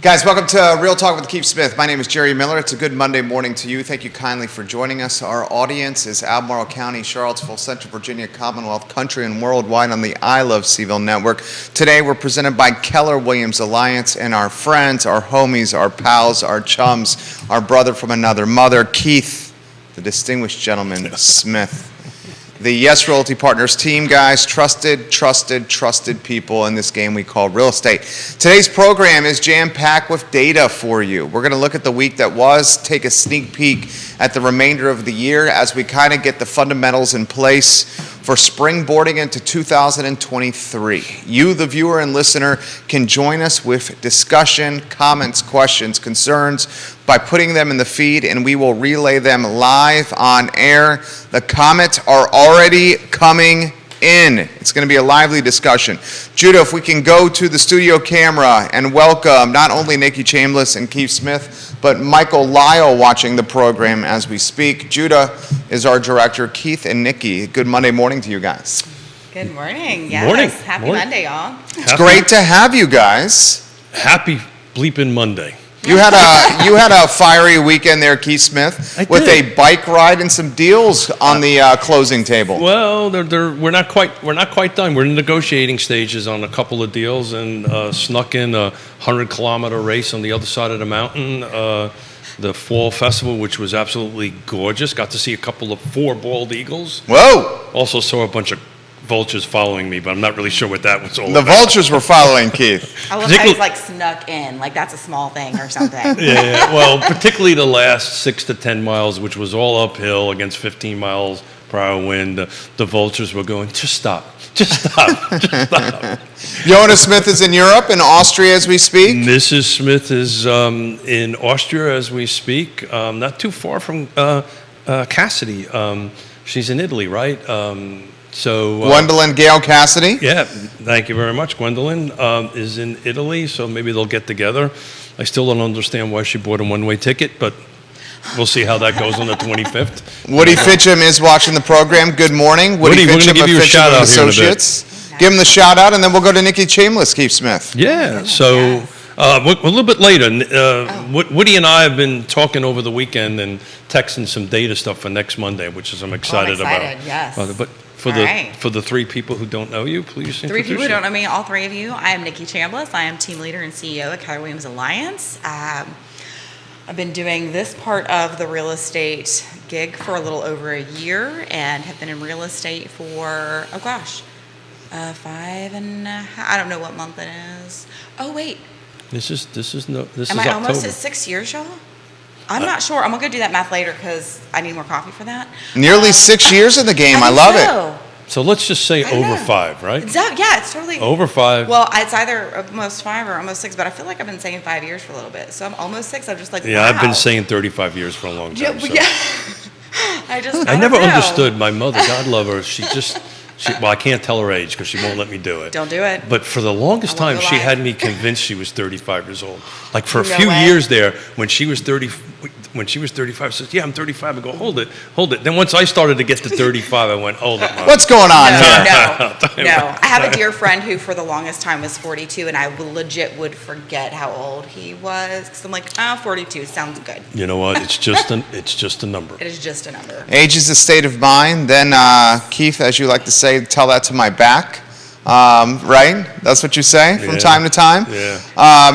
Guys, welcome to Real Talk with Keith Smith. My name is Jerry Miller. It's a good Monday morning to you. Thank you kindly for joining us. Our audience is Albemarle County, Charlottesville, Central Virginia, Commonwealth, country, and worldwide on the I Love CVille Network. Today, we're presented by Keller Williams Alliance and our friends, our homies, our pals, our chums, our brother from another mother, Keith, the distinguished gentleman, Smith. The Yes Realty Partners team, guys, trusted people in this game we call real estate. Today's program is jam-packed with data for you. We're going to look at the week that was, take a sneak peek at the remainder of the year as we kind of get the fundamentals in place for springboarding into 2023. You, the viewer and listener, can join us with discussion, comments, questions, concerns by putting them in the feed, and we will relay them live on air. The comments are already coming in. It's going to be a lively discussion. Judah, if we can go to the studio camera and welcome not only Nikki Chambless and Keith Smith, but Michael Lyle watching the program as we speak. Judah is our director. Keith and Nikki, good Monday morning to you guys. Good morning. Yes. Morning. Happy Morning. Monday, y'all. It's great to have you guys. Happy bleeping Monday. You had a fiery weekend there, Keith Smith, with a bike ride and some deals on the closing table. Well, we're not quite done. We're in negotiating stages on a couple of deals, and snuck in a 100-kilometer race on the other side of the mountain. The fall festival, which was absolutely gorgeous. Got to see a couple of 4 bald eagles. Whoa! Also saw a bunch of vultures following me, but I'm not really sure what that was all The about. vultures were following Keith. I love how he's like snuck in, like that's a small thing or something. Yeah, well, particularly the last 6 to 10 miles, which was all uphill against 15 miles per hour wind. The vultures were going, just stop. Just stop. Yonna Smith is in Europe, in Austria as we speak. Mrs. Smith is in Austria as we speak, not too far from Cassidy. She's in Italy, right? Gwendolyn Gail Cassidy. Yeah, thank you very much. Gwendolyn is in Italy, so maybe they'll get together. I still don't understand why she bought a one-way ticket, but we'll see how that goes on the 25th. Woody Fincham is watching the program. Good morning. Woody, we're going to give you a shout out here in a bit. Give him the shout out, and then we'll go to Nikki Chambless, Keith Smith. Yeah, so a little bit later, Woody and I have been talking over the weekend and texting some data stuff for next Monday, which is I'm excited about. Yes. But for the 3 people who don't know you, please introduce 3 people who don't know me, all 3 of you. I am Nikki Chambless. I am team leader and CEO at Keller Williams Alliance. I've been doing this part of the real estate gig for a little over a year and have been in real estate for, 5 and a half. I don't know what month it is. Oh, wait. This is Am I almost October. at 6 years, y'all? I'm not sure. I'm going to go do that math later because I need more coffee for that. Nearly 6 years in the game. I love it. So let's just say over 5, right? It's totally over 5. Well, it's either almost 5 or almost 6, but I feel like I've been saying 5 years for a little bit. So I'm almost 6. I'm just like, yeah, wow. I've been saying 35 years for a long time. Yeah. I never don't know. understood my mother. God love her. Well, I can't tell her age because she won't let me do it. Don't do it. But for the longest time, she had me convinced she was 35 years old. Like for a few years there, when she was 35, she says, "Yeah, I'm 35." I go, "Hold it." Then once I started to get to 35, I went, "Hold it, Mom." What's going on here? No. I have a dear friend who, for the longest time, was 42, and I legit would forget how old he was because I'm like, 42 sounds good. You know what? It's just a number. It is just a number. Age is a state of mind. Then, Keith, as you like to say, tell that to my back. Right? That's what you say from time to time? Yeah.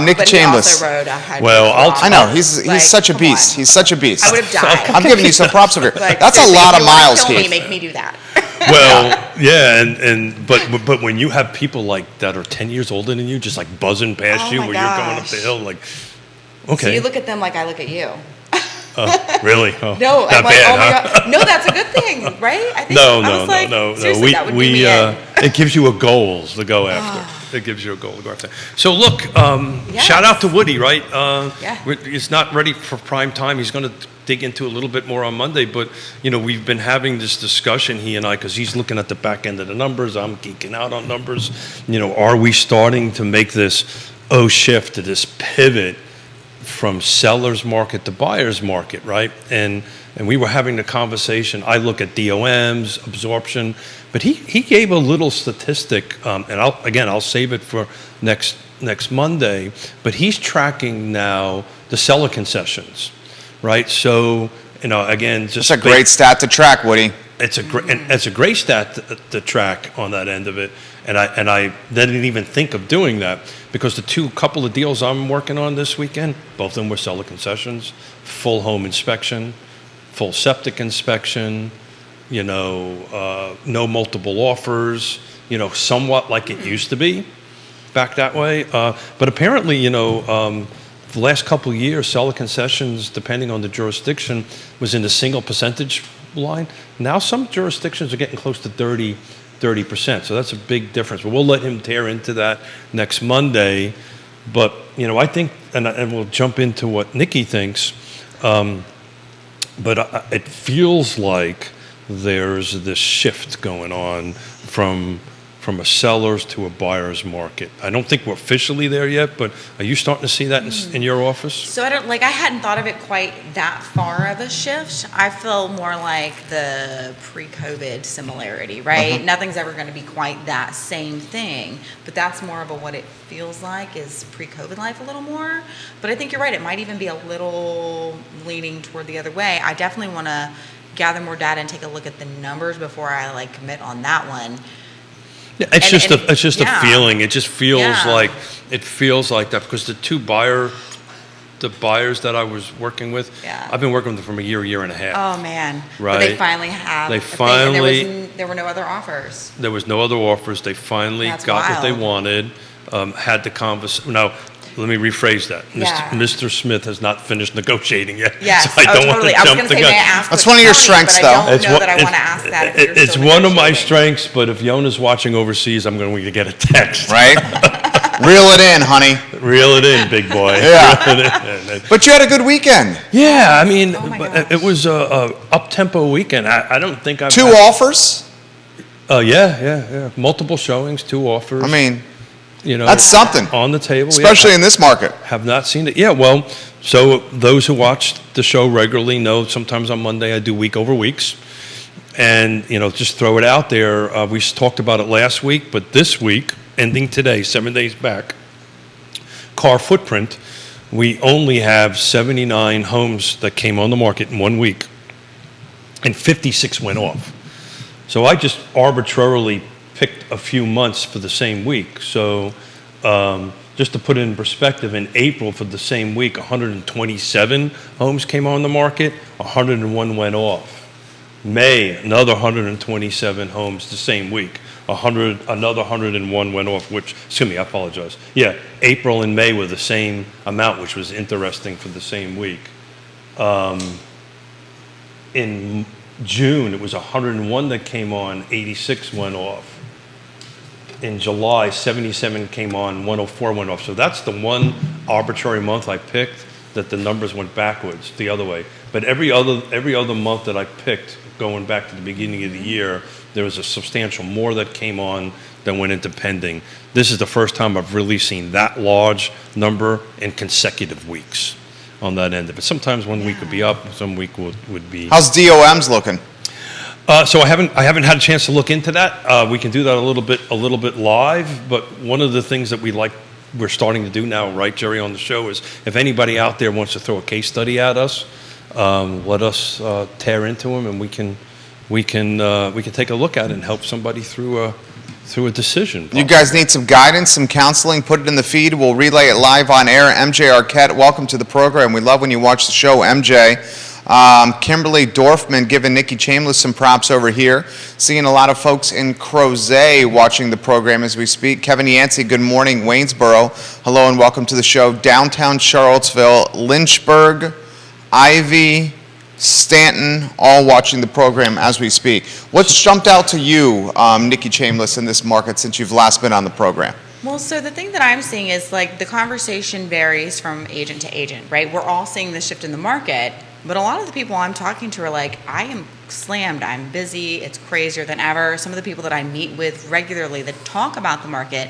Nikki But Chambless. he also rode a Well, I know. He's such a beast. He's such a beast. I would have died. I'm giving you some props over here. Like, That's a lot of miles, kill me, Keith. make me do that. Well, yeah, but when you have people like that are 10 years older than you, just like buzzing past you, where you're going up the hill, like, okay. So you look at them like I look at you. Really? Oh, No, not I'm like, bad, oh my huh? God. No, that's a good thing, right? I think No. Seriously, that would do me in. It gives you a goal to go after. It gives you a goal to go after. So look, shout out to Woody, right? It's not ready for prime time. He's going to dig into a little bit more on Monday, but we've been having this discussion, he and I, because he's looking at the back end of the numbers. I'm geeking out on numbers. Are we starting to make this shift to this pivot from seller's market to buyer's market, right? And we were having the conversation. I look at DOMs, absorption, but he gave a little statistic, and I'll save it for next next Monday, but he's tracking now the seller concessions, right? So, again, just It's a great stat to track, Woody. it's a great stat to track on that end of it, and I didn't even think of doing that because the couple of deals I'm working on this weekend, both of them were seller concessions, full home inspection, full septic inspection, no multiple offers, somewhat like it used to be back that way. But apparently, the last couple of years, seller concessions, depending on the jurisdiction, was in the single percentage line. Now some jurisdictions are getting close to 30%. So that's a big difference. But we'll let him tear into that next Monday. But, I think, and we'll jump into what Nikki thinks, but it feels like there's this shift going on from a seller's to a buyer's market. I don't think we're officially there yet, but are you starting to see that in your office? So I hadn't thought of it quite that far of a shift. I feel more like the pre-COVID similarity, right? Uh-huh. Nothing's ever going to be quite that same thing, but that's more of what it feels like is pre-COVID life a little more. But I think you're right. It might even be a little leaning toward the other way. I definitely want to gather more data and take a look at the numbers before I commit on that one. Yeah, it's just a feeling. It just feels like that because the buyers that I was working with, I've been working with them for a year and a half. Oh man! Right. But they finally have. There were no other offers. There was no other offers. They finally got what they wanted. Had the conversation. Now, let me rephrase that. Yeah. Mr. Smith has not finished negotiating yet. Yes. So I don't want to jump the gun. That's one of your strengths, though. I don't know that I want to ask that. It's one of my strengths, but if Yonna's watching overseas, I'm going to get a text. Right? Reel it in, honey. Reel it in, big boy. Yeah. But you had a good weekend. Yeah, I mean, Oh it was a up-tempo weekend. I don't think I've Two offers? Yeah. Multiple showings, 2 offers. I mean, that's something. On the table. Especially in this market. Have not seen it. Yeah, well, so those who watch the show regularly know sometimes on Monday I do week over weeks. And, just throw it out there. We talked about it last week, but this week, ending today, 7 days back, car footprint, we only have 79 homes that came on the market in 1 week, and 56 went off. So I just arbitrarily picked a few months for the same week. So just to put it in perspective, in April for the same week, 127 homes came on the market, 101 went off. May, another 127 homes the same week. Another 101 went off, I apologize. Yeah, April and May were the same amount, which was interesting for the same week. In June, it was 101 that came on, 86 went off. In July, 77 came on, 104 went off. So that's the one arbitrary month I picked that the numbers went backwards the other way. But every other month that I picked, going back to the beginning of the year, there was a substantial more that came on than went into pending. This is the first time I've really seen that large number in consecutive weeks on that end of it. Sometimes 1 week would be up, some week would be. How's DOMs looking? So I haven't had a chance to look into that. We can do that a little bit live. But one of the things that we're starting to do now, right, Jerry, on the show is if anybody out there wants to throw a case study at us, let us tear into them, and we can take a look at it and help somebody through a decision. You guys need some guidance, some counseling, put it in the feed. We'll relay it live on air. MJ Arquette, welcome to the program. We love when you watch the show, MJ. Kimberly Dorfman giving Nikki Chambless some props over here. Seeing a lot of folks in Crozet watching the program as we speak. Kevin Yancey, good morning. Waynesboro, hello and welcome to the show. Downtown Charlottesville, Lynchburg, Ivy, Stanton, all watching the program as we speak. What's jumped out to you, Nikki Chambless, in this market since you've last been on the program? Well, so the thing that I'm seeing is the conversation varies from agent to agent, right? We're all seeing the shift in the market, but a lot of the people I'm talking to are like, I am slammed, I'm busy, it's crazier than ever. Some of the people that I meet with regularly that talk about the market,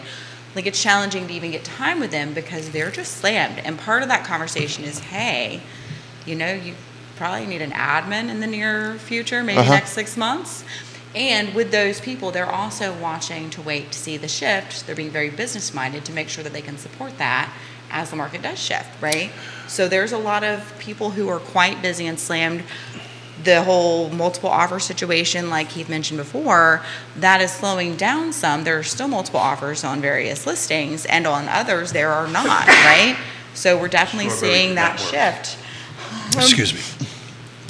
it's challenging to even get time with them because they're just slammed. And part of that conversation is, hey, you probably need an admin in the near future, maybe next 6 months. And with those people, they're also watching to wait to see the shift. They're being very business minded to make sure that they can support that as the market does shift, right? So there's a lot of people who are quite busy and slammed. The whole multiple offer situation, like Keith mentioned before, that is slowing down some. There are still multiple offers on various listings, and on others there are not, right? So we're definitely seeing that shift. Excuse me.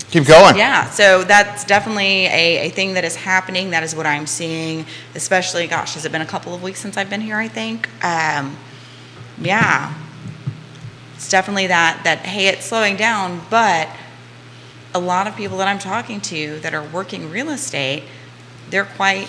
Keep going. Yeah, so that's definitely a thing that is happening. That is what I'm seeing, especially, gosh, has it been a couple of weeks since I've been here, I think? Yeah. It's definitely that, hey, it's slowing down, but a lot of people that I'm talking to that are working real estate, they're quite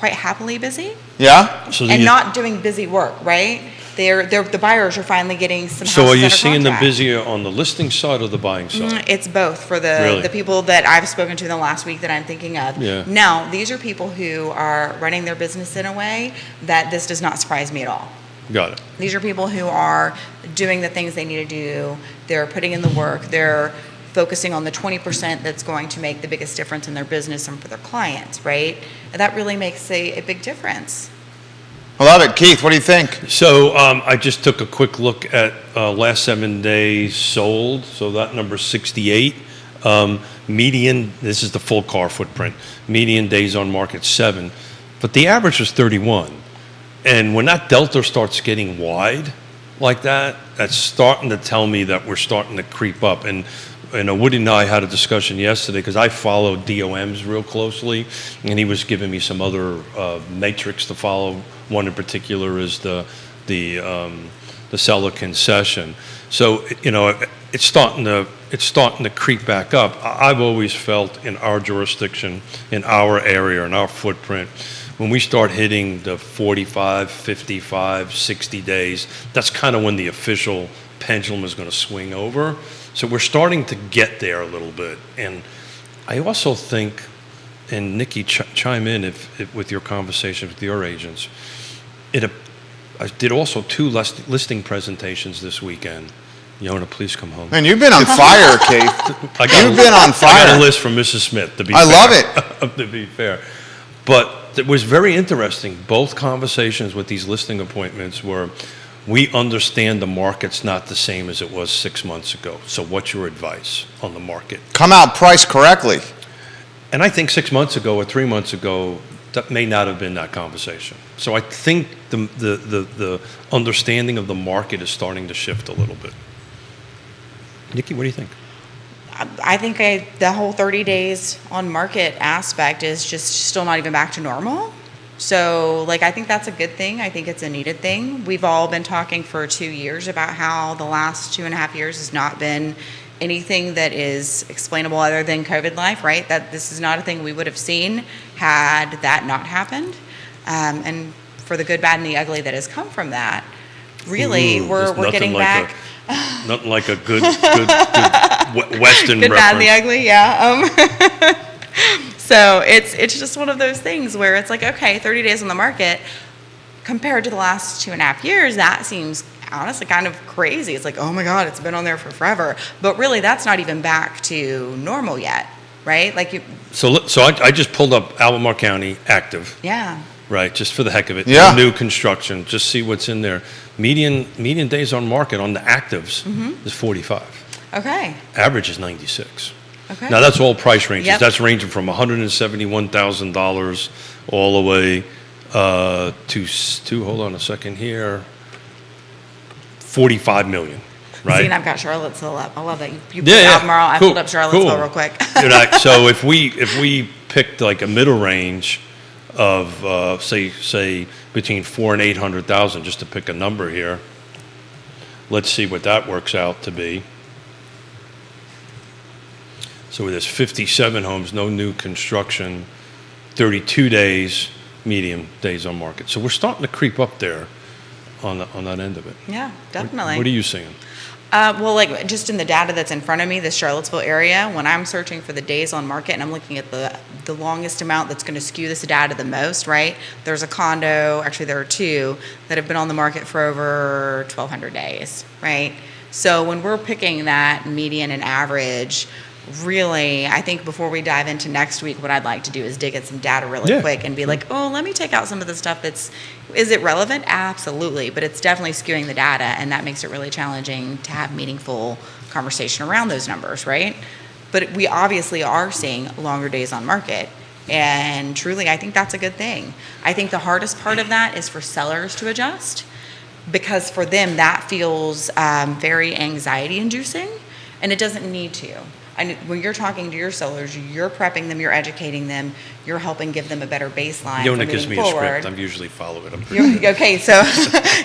happily busy. Yeah? And not doing busy work, right? They're the buyers are finally getting some houses. So are you under seeing them contract. busier on the listing side or the buying side? It's both for Really? the people that I've spoken to in the last week that I'm thinking of. Yeah. Now, these are people who are running their business in a way that this does not surprise me at all. Got it. These are people who are doing the things they need to do. They're putting in the work. They're focusing on the 20% that's going to make the biggest difference in their business and for their clients, right? And that really makes a big difference. I love it. Keith, what do you think? So I just took a quick look at last 7 days sold. So that number 68. Median, this is the full car footprint. Median days on market 7. But the average was 31. And when that delta starts getting wide like that, that's starting to tell me that we're starting to creep up. And Woody and I had a discussion yesterday because I follow DOMs real closely, and he was giving me some other matrix to follow. One in particular is the seller concession. So it's starting to creep back up. I've always felt in our jurisdiction, in our area, in our footprint, when we start hitting the 45, 55, 60 days, that's kind of when the official pendulum is going to swing over. So we're starting to get there a little bit. And I also think, and Nikki, chime in if with your conversations with your agents, I did also 2 listing presentations this weekend. Yonna, please come home. Man, you've been on fire, Keith. You've been on fire. I got a list from Mrs. Smith, to be fair. I love it. To be fair. But it was very interesting. Both conversations with these listing appointments were, we understand the market's not the same as it was 6 months ago. So what's your advice on the market? Come out priced correctly. And I think 6 months ago or 3 months ago, that may not have been that conversation. So I think the understanding of the market is starting to shift a little bit. Nikki, what do you think? I think the whole 30 days on market aspect is just still not even back to normal. So, I think that's a good thing. I think it's a needed thing. We've all been talking for 2 years about how the last 2.5 years has not been anything that is explainable other than COVID life, right? That this is not a thing we would have seen had that not happened. And for the good, bad, and the ugly that has come from that, really, we're getting back. Nothing like a good Western good, reference. Bad, and the ugly, yeah. So it's just one of those things where it's okay, 30 days on the market compared to the last 2.5 years, that seems honestly kind of crazy. It's oh my God, it's been on there for forever. But really, that's not even back to normal yet, right? So I just pulled up Albemarle County active. Yeah. Right, just for the heck of it. Yeah. No new construction, just see what's in there. Median days on market on the actives is 45. Okay. Average is 96. Okay. Now that's all price ranges. Yep. That's ranging from $171,000 all the way to hold on a second here, $45 million. Right. See, and I've got Charlottesville up. I love that. You put Yeah, Albemarle. I cool, pulled up Charlottesville cool. real quick. So if we picked a middle range of say between 400,000 and 800,000, just to pick a number here, let's see what that works out to be. So there's 57 homes, no new construction, 32 days, medium days on market. So we're starting to creep up there on that end of it. Yeah, definitely. What are you seeing? Well, just in the data that's in front of me, the Charlottesville area, when I'm searching for the days on market and I'm looking at the longest amount that's going to skew this data the most, right? There's a condo, actually there are 2 that have been on the market for over 1,200 days, right? So when we're picking that median and average, really, I think before we dive into next week, what I'd like to do is dig at some data really quick and be like, oh, let me take out some of the stuff is it relevant? Absolutely. But it's definitely skewing the data, and that makes it really challenging to have meaningful conversation around those numbers, right? But we obviously are seeing longer days on market. And truly, I think that's a good thing. I think the hardest part of that is for sellers to adjust, because for them, that feels very anxiety inducing, and it doesn't need to. And when you're talking to your sellers, you're prepping them, you're educating them, you're helping give them a better baseline. Yonna gives me forward. a script. I usually follow it. Okay, so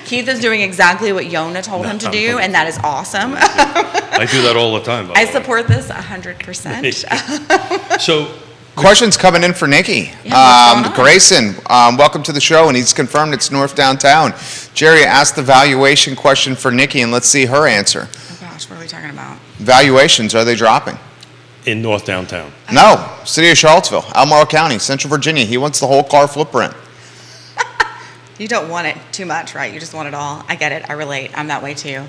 Keith is doing exactly what Yonna told him to do, and that is awesome. I do that all the time. I support this 100%. So, questions coming in for Nikki. Yeah, what's going on? Grayson, welcome to the show, and he's confirmed it's north downtown. Jerry asked the valuation question for Nikki, and let's see her answer. Oh gosh, what are we talking about? Valuations, are they dropping? in north downtown. No, city of Charlottesville, Albemarle County, Central Virginia. He wants the whole car footprint. You don't want it too much, right? You just want it all. I get it. I relate. I'm that way too.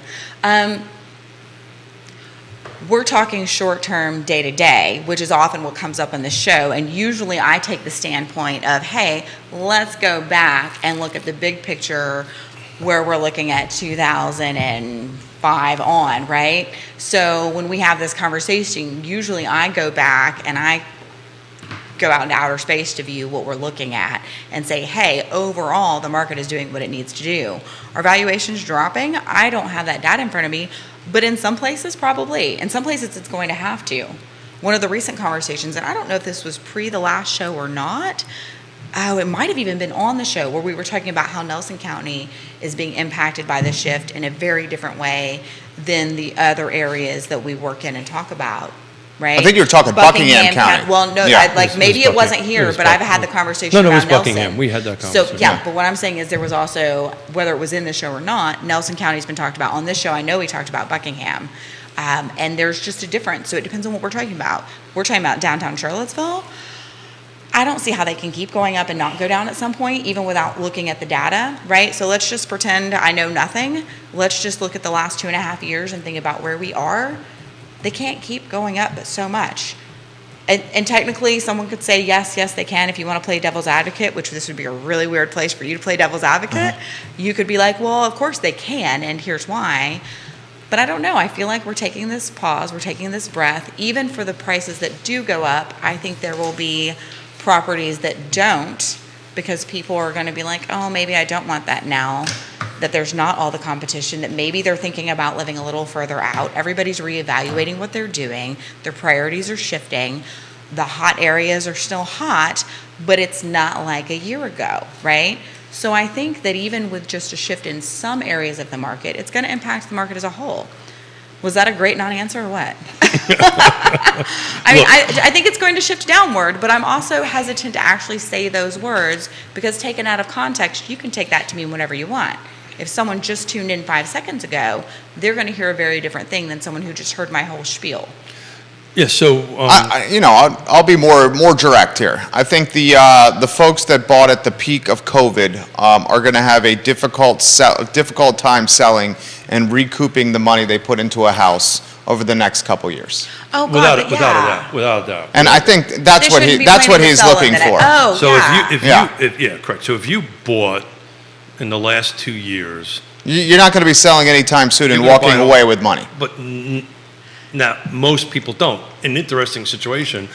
We're talking short-term, day-to-day, which is often what comes up on the show. And usually I take the standpoint of, hey, let's go back and look at the big picture where we're looking at 2005 on, right? So when we have this conversation, usually I go back and I go out into outer space to view what we're looking at and say, hey, overall, the market is doing what it needs to do. Are valuations dropping? I don't have that data in front of me, but in some places, probably. In some places, it's going to have to. One of the recent conversations, and I don't know if this was pre the last show or not, it might have even been on the show, where we were talking about how Nelson County is being impacted by the shift in a very different way than the other areas that we work in and talk about. Right? I think you were talking Buckingham County. Well, no, Yeah. maybe it wasn't here, but I've had the conversation No, it around was Nelson. Buckingham. We had that conversation. So, yeah, but what I'm saying is there was also, whether it was in the show or not, Nelson County's been talked about. On this show, I know we talked about Buckingham. And there's just a difference. So it depends on what we're talking about. We're talking about downtown Charlottesville. I don't see how they can keep going up and not go down at some point, even without looking at the data, right? So let's just pretend I know nothing. Let's just look at the last 2.5 years and think about where we are. They can't keep going up so much. And technically, someone could say, yes, they can. If you want to play devil's advocate, which this would be a really weird place for you to play devil's advocate, you could be like, well, of course they can, and here's why. But I don't know. I feel like we're taking this pause, we're taking this breath. Even for the prices that do go up, I think there will be properties that don't, because people are going to be like, oh, maybe I don't want that now, that there's not all the competition, that maybe they're thinking about living a little further out. Everybody's reevaluating what they're doing. Their priorities are shifting. The hot areas are still hot, but it's not like a year ago, right? So I think that even with just a shift in some areas of the market, it's going to impact the market as a whole. Was that a great non-answer or what? I mean, I think it's going to shift downward, but I'm also hesitant to actually say those words, because taken out of context, you can take that to mean whatever you want. If someone just tuned in 5 seconds ago, they're going to hear a very different thing than someone who just heard my whole spiel. Yeah, so I'll be more direct here. I think the folks that bought at the peak of COVID are going to have a difficult time selling and recouping the money they put into a house over the next couple years. Oh, God, without a doubt. And I think that's what he's looking for. Correct. So if you bought in the last 2 years, you're not going to be selling anytime soon and walking away with money. But now, most people don't. An interesting situation,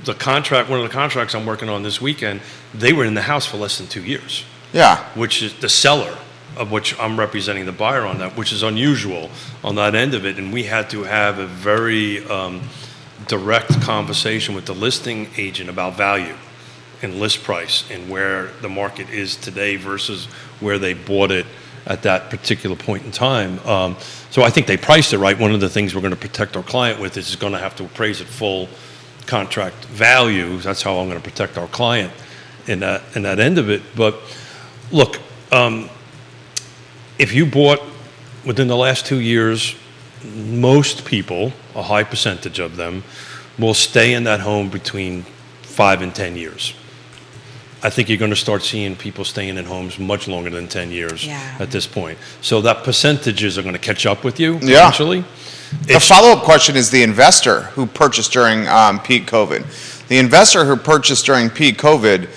one of the contracts I'm working on this weekend, they were in the house for less than 2 years. Yeah. Which is the seller, of which I'm representing the buyer on that, which is unusual on that end of it. And we had to have a very direct conversation with the listing agent about value and list price and where the market is today versus where they bought it at that particular point in time. So I think they priced it right. One of the things we're going to protect our client with is going to have to appraise at full contract value. That's how I'm going to protect our client in that end of it. But look, if you bought within the last 2 years, most people, a high percentage of them, will stay in that home between 5 and 10 years. I think you're going to start seeing people staying in homes much longer than 10 years Yeah. at this point. So that percentages are going to catch up with you Yeah. eventually. The follow-up question is the investor who purchased during peak COVID. The investor who purchased during peak COVID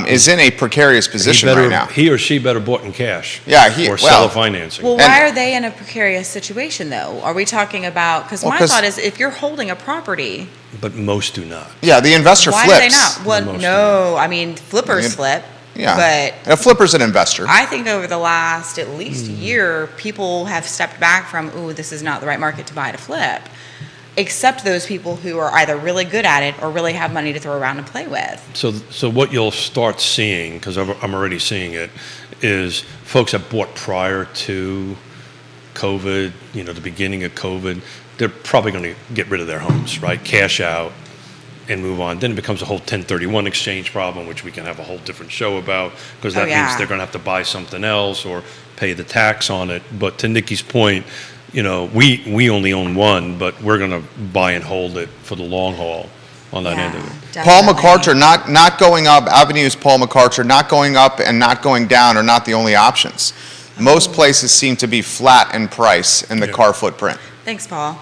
is in a precarious position right now. He or she better bought in cash. Yeah, or seller financing. Well, why are they in a precarious situation, though? Are we talking about, because my thought is if you're holding a property, But most do not. Yeah, the investor why flips. do they not? Well, Most no, I mean, flippers flip. Yeah, But a flipper's an investor. I think over the last at least year, people have stepped back from, ooh, this is not the right market to buy to flip, except those people who are either really good at it or really have money to throw around and play with. So what you'll start seeing, because I'm already seeing it, is folks that bought prior to COVID, the beginning of COVID, they're probably going to get rid of their homes, right? Cash out and move on. Then it becomes a whole 1031 exchange problem, which we can have a whole different show about, because that means they're going to have to buy something else or pay the tax on it. But to Nikki's point, we only own one, but we're going to buy and hold it for the long haul on that end of it. Definitely. Paul McCarter not going up. Avenues Paul McCarter not going up and not going down are not the only options. Most places seem to be flat in price in the car footprint. Thanks, Paul.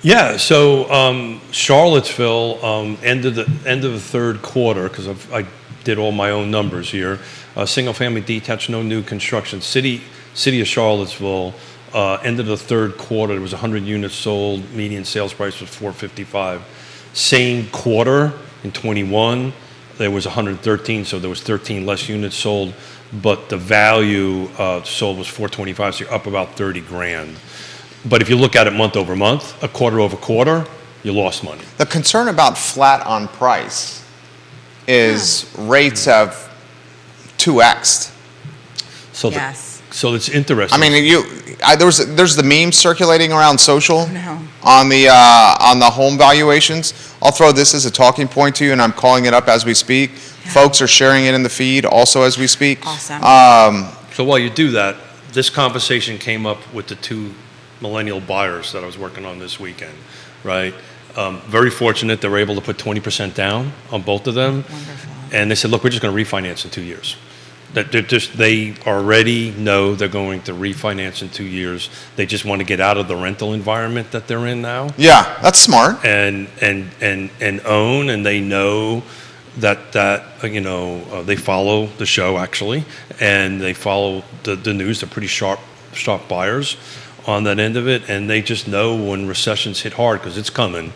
Yeah, so Charlottesville, end of the third quarter, because I did all my own numbers here. Single-family detached, no new construction. City of Charlottesville, end of the third quarter, there was 100 units sold. Median sales price was $455. Same quarter in 21, there was 113, so there was 13 less units sold, but the value sold was $425, so you're up about 30 grand. But if you look at it month over month, a quarter over quarter, you lost money. The concern about flat on price is rates have 2x'd. So Yes. so it's interesting. I mean, there's the meme circulating around social No. on the home valuations. I'll throw this as a talking point to you, and I'm calling it up as we speak. Yeah. Folks are sharing it in the feed also as we speak. Awesome. So while you do that, this conversation came up with the two millennial buyers that I was working on this weekend, right? Very fortunate they were able to put 20% down on both of them. Wonderful. And they said, look, we're just going to refinance in 2 years. They already know they're going to refinance in 2 years. They just want to get out of the rental environment that they're in now. Yeah, that's smart. And own, and they know that they follow the show actually, and they follow the news. They're pretty sharp buyers on that end of it, and they just know when recessions hit hard, because it's coming,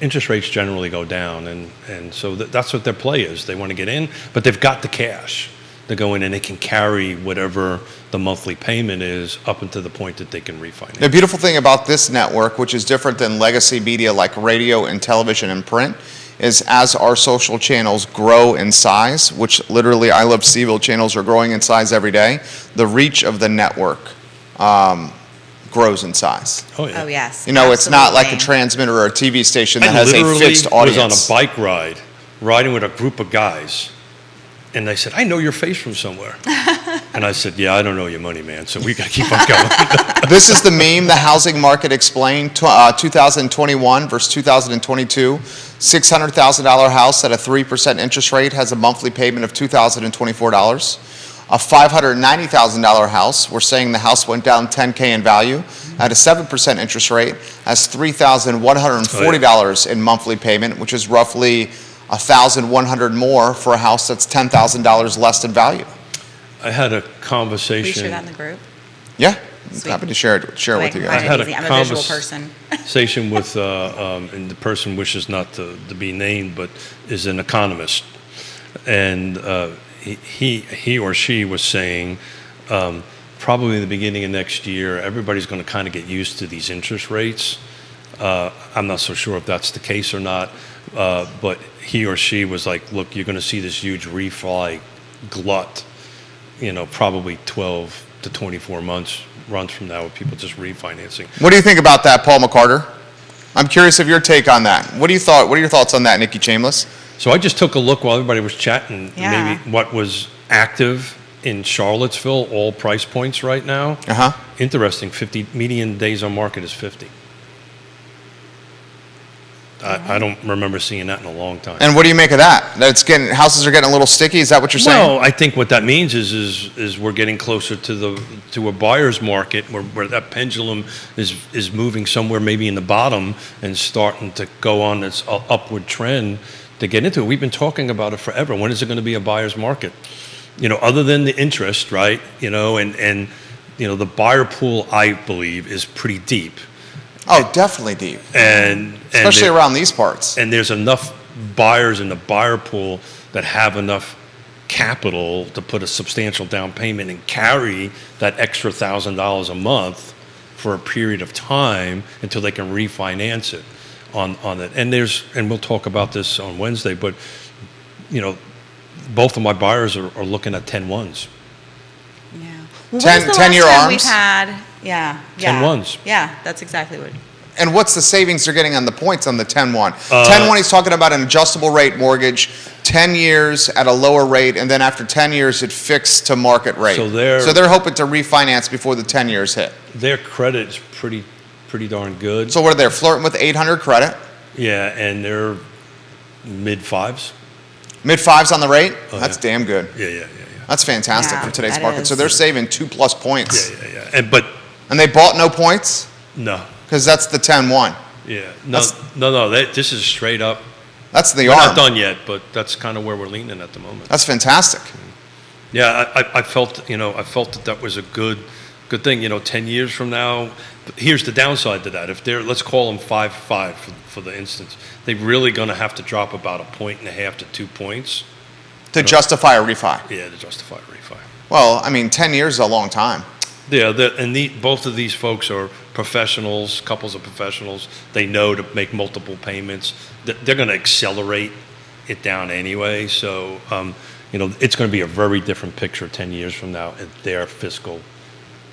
interest rates generally go down, and so that's what their play is. They want to get in, but they've got the cash to go in, and they can carry whatever the monthly payment is up until the point that they can refinance. The beautiful thing about this network, which is different than legacy media like radio and television and print, is as our social channels grow in size, which literally I Love CVille channels are growing in size every day, the reach of the network grows in size. Oh, yeah. Oh, yes. It's not like a Absolutely. transmitter or a TV station that I has a literally fixed audience. was on a bike ride, riding with a group of guys, and they said, I know your face from somewhere. And I said, yeah, I don't know your money, man, so we got to keep on going. This is the meme, the housing market explained, 2021 versus 2022. $600,000 house at a 3% interest rate has a monthly payment of $2,024. A $590,000 house, we're saying the house went down $10K in value, at a 7% interest rate, has $3,140 in monthly payment, which is roughly $1,100 more for a house that's $10,000 less in value. I had a Will you conversation. share that in the group? Yeah, I'm Sweet. happy to share it with you I guys. had it easy. I'm a visual person. Conversation with, and the person wishes not to be named, but is an economist. And he or she was saying, probably in the beginning of next year, everybody's going to kind of get used to these interest rates. I'm not so sure if that's the case or not, but he or she was like, look, you're going to see this huge refi glut, probably 12 to 24 months runs from now with people just refinancing. What do you think about that, Paul McCarter? I'm curious of your take on that. What are your thoughts on that, Nikki Chambless? So I just took a look while everybody was chatting, Yeah. maybe what was active in Charlottesville, all price points right now. Uh-huh. Interesting, 50 median days on market is 50. I don't remember seeing that in a long time. And what do you make of that? Houses are getting a little sticky. Is that what you're saying? Well, I think what that means is we're getting closer to a buyer's market where that pendulum is moving somewhere maybe in the bottom and starting to go on its upward trend to get into it. We've been talking about it forever. When is it going to be a buyer's market? Other than the interest, right? And the buyer pool, I believe, is pretty deep. Oh, definitely deep. And especially around these parts. And there's enough buyers in the buyer pool that have enough capital to put a substantial down payment and carry that extra $1,000 a month for a period of time until they can refinance it on it. And we'll talk about this on Wednesday, but both of my buyers are looking at 10-1s. Yeah. Well, 10-year arms? We've had, 10-1s. Yeah, that's exactly what. And what's the savings they're getting on the points on the 10-1? 10-1, he's talking about an adjustable rate mortgage, 10 years at a lower rate, and then after 10 years, it fixed to market rate. So they're hoping to refinance before the 10 years hit. Their credit is pretty darn good. So what are they flirting with? 800 credit? Yeah, and they're mid-5s. Mid-5s on the rate? Oh, That's damn good. Yeah. That's fantastic for today's market. So they're saving 2+ points. Yeah. And they bought no points? No. Because that's the 10-1. Yeah. No. This is straight up. That's the We're arm. not done yet, but that's kind of where we're leaning at the moment. That's fantastic. Yeah, I felt that was a good thing. 10 years from now, here's the downside to that. If let's call them 5.5 for the instance, they're really going to have to drop about 1.5 to 2 points. To justify a refi. Yeah, to justify a refi. Well, 10 years is a long time. Yeah, both of these folks are professionals, couples of professionals. They know to make multiple payments. They're going to accelerate it down anyway. So, it's going to be a very different picture 10 years from now in their fiscal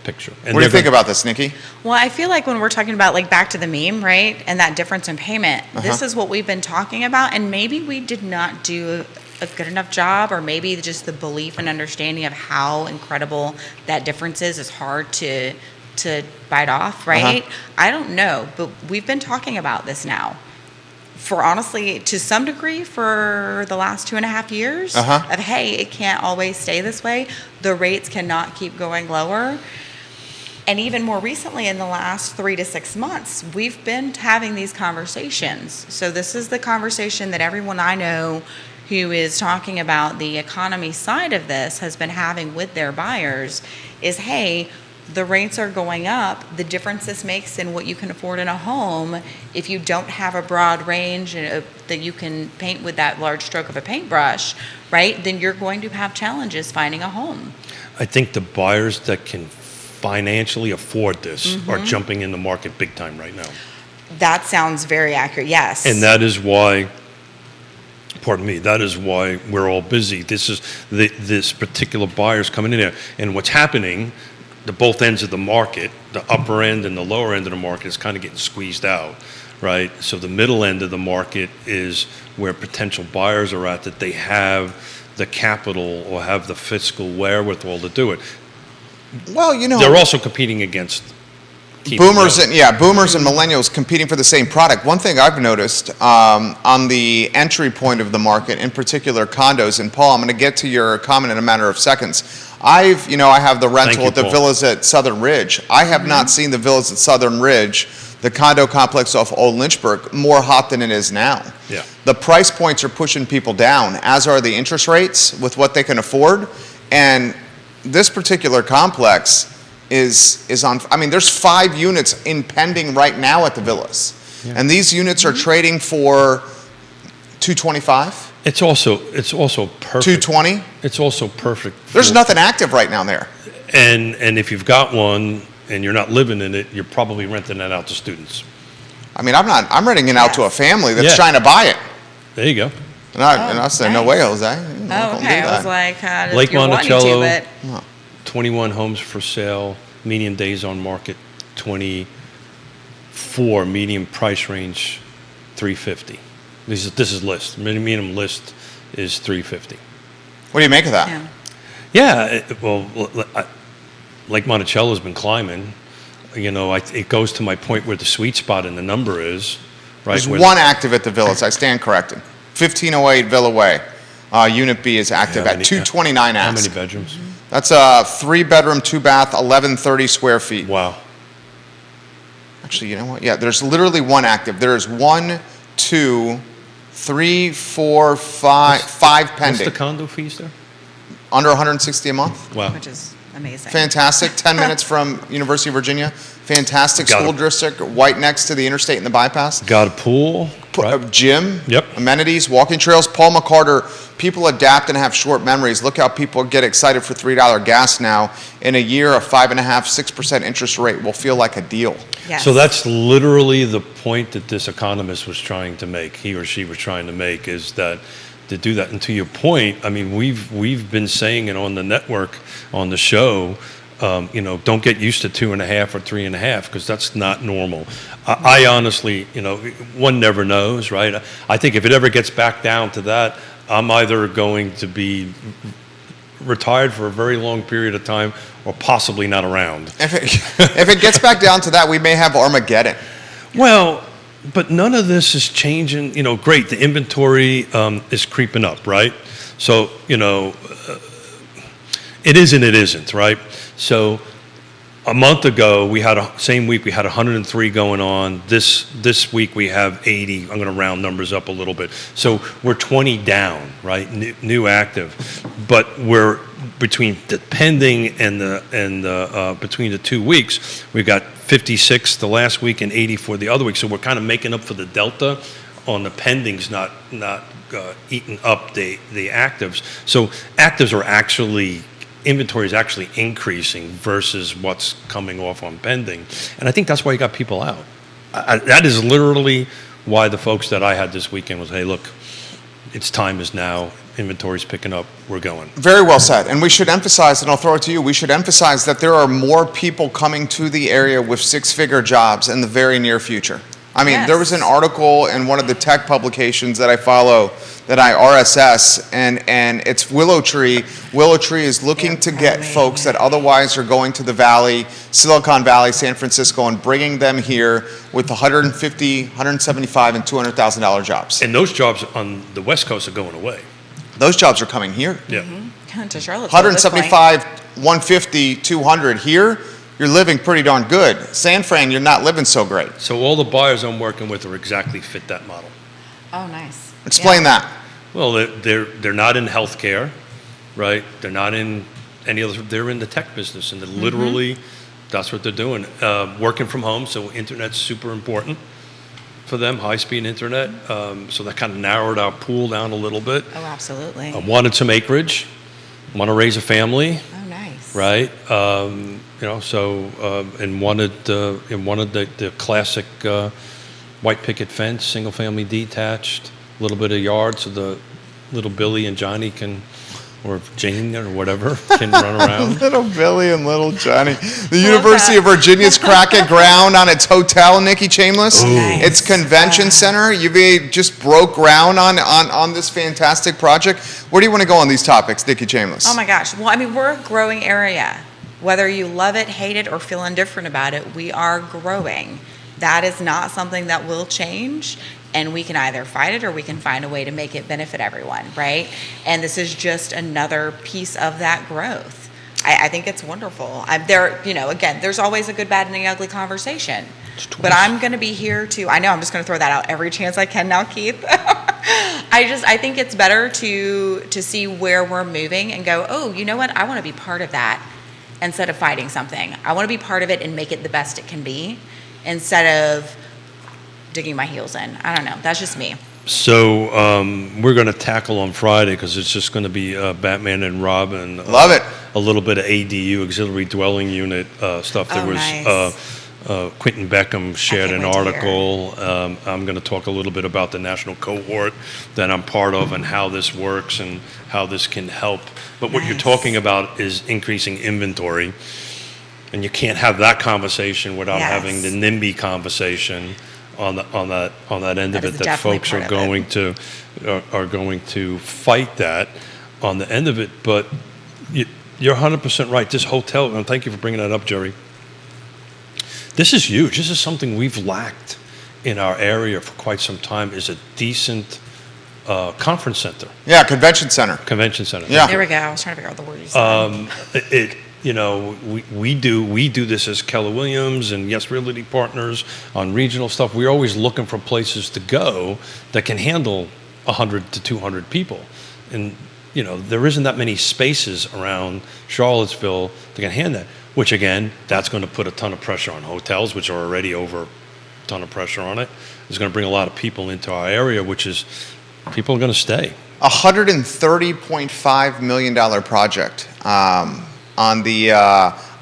picture. And what do you think about this, Nikki? Well, I feel like when we're talking about back to the meme, right, and that difference in payment, this is what we've been talking about, and maybe we did not do a good enough job, or maybe just the belief and understanding of how incredible that difference is hard to bite off, right? I don't know, but we've been talking about this now for honestly, to some degree, for the last 2.5 years of, hey, it can't always stay this way. The rates cannot keep going lower. And even more recently, in the last 3 to 6 months, we've been having these conversations. So this is the conversation that everyone I know who is talking about the economy side of this has been having with their buyers is, hey, the rates are going up. The difference this makes in what you can afford in a home, if you don't have a broad range that you can paint with that large stroke of a paintbrush, right, then you're going to have challenges finding a home. I think the buyers that can financially afford this are jumping in the market big time right now. That sounds very accurate, yes. And that is why, that is why we're all busy. This is this particular buyer's coming in there. And what's happening, the both ends of the market, the upper end and the lower end of the market is kind of getting squeezed out, right? So the middle end of the market is where potential buyers are at, that they have the capital or have the fiscal wherewithal to do it. Well, they're also competing against boomers and millennials competing for the same product. One thing I've noticed on the entry point of the market, in particular condos, and Paul, I'm going to get to your comment in a matter of seconds. I have the rental at the villas at Southern Ridge. I have not seen the villas at Southern Ridge, the condo complex off Old Lynchburg, more hot than it is now. Yeah. The price points are pushing people down, as are the interest rates with what they can afford. And this particular complex is on, there's 5 units pending right now at the villas. Yeah. And these units are trading for $225. It's also perfect. $220. It's also perfect. There's nothing active right now there. And if you've got one and you're not living in it, you're probably renting that out to students. I'm renting it out to a family that's trying to buy it. There you go. And I said, no way, Jose. Okay. I was like, Lake Monticello, but 21 homes for sale, median days on market 24, median price range 350. This is list. Minimum list is 350. What do you make of that? Yeah, Lake Monticello has been climbing. It goes to my point where the sweet spot in the number is, right? There's one active at the Villas. I stand corrected. 1508 Villa Way. Unit B is active at 229 ask. How many bedrooms? That's a 3-bedroom, 2-bath, 1130 square feet. Wow. Actually, you know what? Yeah, there's literally one active. There is 1, 2, 3, 4, 5 pending. What's the condo fees there? Under 160 a month. Wow. Which is amazing. Fantastic. 10 minutes from University of Virginia. Fantastic Got school it. district, right next to the interstate and the bypass. Got a pool, A right? gym, Yep. amenities, walking trails. Paul McCarter, people adapt and have short memories. Look how people get excited for $3 gas now. In a year, a 5.5%, 6% interest rate will feel like a deal. Yes. So that's literally the point that this economist was trying to make, he or she was trying to make, is that to do that. And to your point, I mean, we've been saying it on the network, on the show, don't get used to 2.5 or 3.5 because that's not normal. I honestly, one never knows, right? I think if it ever gets back down to that, I'm either going to be retired for a very long period of time or possibly not around. If it gets back down to that, we may have Armageddon. Well, but none of this is changing. Great, the inventory is creeping up, right? So, it is and it isn't, right? So a month ago, same week, we had 103 going on. This week, we have 80. I'm going to round numbers up a little bit. So we're 20 down, right? New active. But we're between the pending and between the 2 weeks, we've got 56 the last week and 84 the other week. So we're kind of making up for the delta on the pendings, not eating up the actives. So actives are actually, inventory is actually increasing versus what's coming off on pending. And I think that's why you got people out. That is literally why the folks that I had this weekend was, hey, look, time is now. Inventory's picking up. We're going. Very well said. And we should emphasize, and I'll throw it to you, we should emphasize that there are more people coming to the area with 6-figure jobs in the very near future. I mean, Yes. There was an article in one of the tech publications that I follow that I RSS, and it's Willow Tree. Willow Tree is looking to get folks that otherwise are going to the Valley, Silicon Valley, San Francisco, and bringing them here with $150,000, $175,000, and $200,000 jobs. And those jobs on the West Coast are going away. Those jobs are coming here. Yeah. To Charlottesville. 175, 150, 200 here. You're living pretty darn good. San Fran, you're not living so great. So all the buyers I'm working with are exactly fit that model. Oh, nice. Explain that. Well, they're not in healthcare, right? They're not in any other. They're in the tech business, and they're literally, that's what they're doing. Working from home, so internet's super important for them. High-speed internet. So that kind of narrowed our pool down a little bit. Oh, absolutely. Wanted some acreage. Want to raise a family. Oh, nice. Right. And wanted the classic white picket fence, single family detached, a little bit of yard so the little Billy and Johnny or Jane or whatever can run around. Little Billy and little Johnny. The University of Virginia's cracking ground on its hotel, Nikki Chambless. Nice. Its convention center. UVA just broke ground on this fantastic project. Where do you want to go on these topics, Nikki Chambless? Oh my gosh. Well, I mean, we're a growing area. Whether you love it, hate it, or feel indifferent about it, we are growing. That is not something that will change, and we can either fight it or we can find a way to make it benefit everyone, right? And this is just another piece of that growth. I think it's wonderful. Again, there's always a good, bad, and the ugly conversation. But I'm going to be here to, I'm just going to throw that out every chance I can now, Keith. I think it's better to see where we're moving and go, oh, you know what? I want to be part of that instead of fighting something. I want to be part of it and make it the best it can be instead of digging my heels in. I don't know. That's just me. So we're going to tackle on Friday because it's just going to be Batman and Robin. Love it. A little bit of ADU, auxiliary dwelling unit stuff. There was nice. Quentin Beckham shared an wait to article. I'm going to talk a little bit about the national cohort that I'm part of and how this works and how this can help. But what you're talking about is increasing inventory. And you can't have that conversation without having the NIMBY conversation on that end of it. That folks are going to fight that on the end of it. But you're 100% right. This hotel, and thank you for bringing that up, Jerry. This is huge. This is something we've lacked in our area for quite some time is a decent conference center, Yeah, convention center. convention center. Yeah. There we go. I was trying to figure out the word you said. We do this as Keller Williams and Yes Realty Partners on regional stuff. We're always looking for places to go that can handle 100 to 200 people. And, there isn't that many spaces around Charlottesville that can handle that, which again, that's going to put a ton of pressure on hotels, which are already over a ton of pressure on it. It's going to bring a lot of people into our area, which is people are going to stay. $130.5 million project on the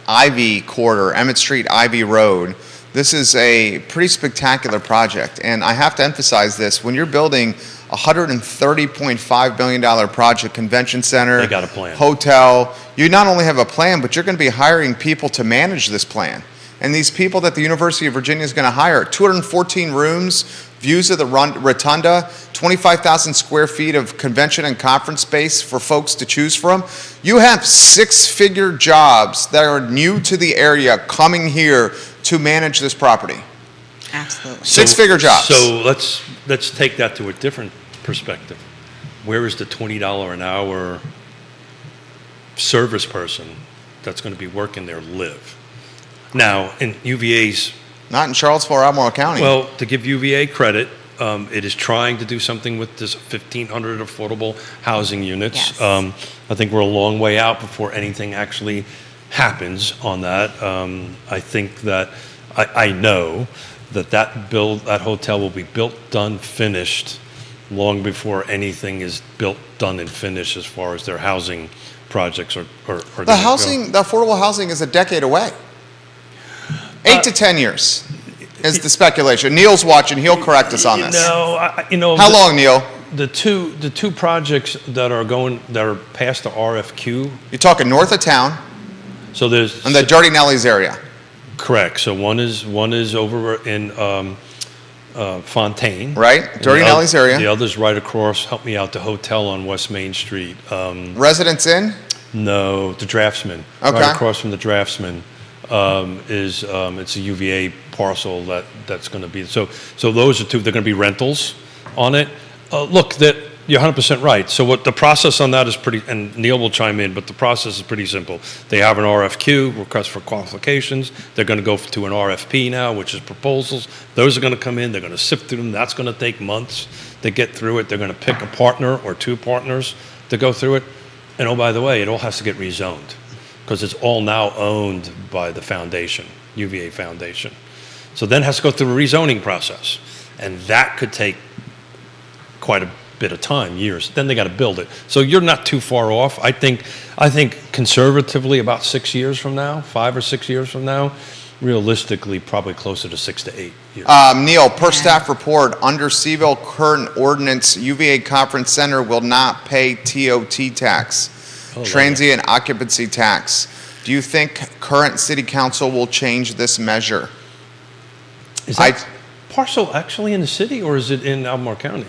Ivy corridor, Emmett Street, Ivy Road. This is a pretty spectacular project, and I have to emphasize this. When you're building a $130.5 million project, convention center, They got a plan. hotel, you not only have a plan, but you're going to be hiring people to manage this plan. And these people that the University of Virginia is going to hire, 214 rooms, views of the rotunda, 25,000 square feet of convention and conference space for folks to choose from. You have six-figure jobs that are new to the area coming here to manage this property. Absolutely. Six-figure jobs. So let's take that to a different perspective. Where is the $20 an hour service person that's going to be working there live? Now, in UVA's, Not in Charlottesville or Albemarle County. well, to give UVA credit, it is trying to do something with this 1,500 affordable housing units. Yes. I think we're a long way out before anything actually happens on that. I think that, I know that hotel will be built, done, finished long before anything is built, done, and finished as far as their housing projects are the gonna the affordable housing is a decade away. 8 to 10 years is the speculation. Neil's watching. He'll correct us on this. How long, Neil? The two projects that are past the RFQ. You're talking north of town So there's in the Dirty Nellies area. correct. So one is over in Fontaine, Right? And Dirty the Nellies area. The other's right across. Help me out. The hotel on West Main Street. Residence Inn? No, the Draftsman. Okay. Right across from the Draftsman it's a UVA parcel that's going to be so those are two. They're going to be rentals on it. Look, that you're 100% right. So what the process on that is pretty, and Neil will chime in, but the process is pretty simple. They have an RFQ, request for qualifications. They're going to go to an RFP now, which is proposals. Those are going to come in. They're going to sift through them. That's going to take months to get through it. They're going to pick a partner or two partners to go through it. And oh, by the way, it all has to get rezoned because it's all now owned by the foundation, UVA Foundation. So then it has to go through a rezoning process. And that could take quite a bit of time, years. Then they got to build it. So you're not too far off. I think conservatively about 6 years from now, 5 or 6 years from now, realistically probably closer to 6 to 8 years. Neil, per staff report, under CVille current ordinance, UVA Conference Center will not pay TOT tax, transient occupancy tax. Do you think current city council will change this measure? Is that parcel actually in the city or is it in Albemarle County?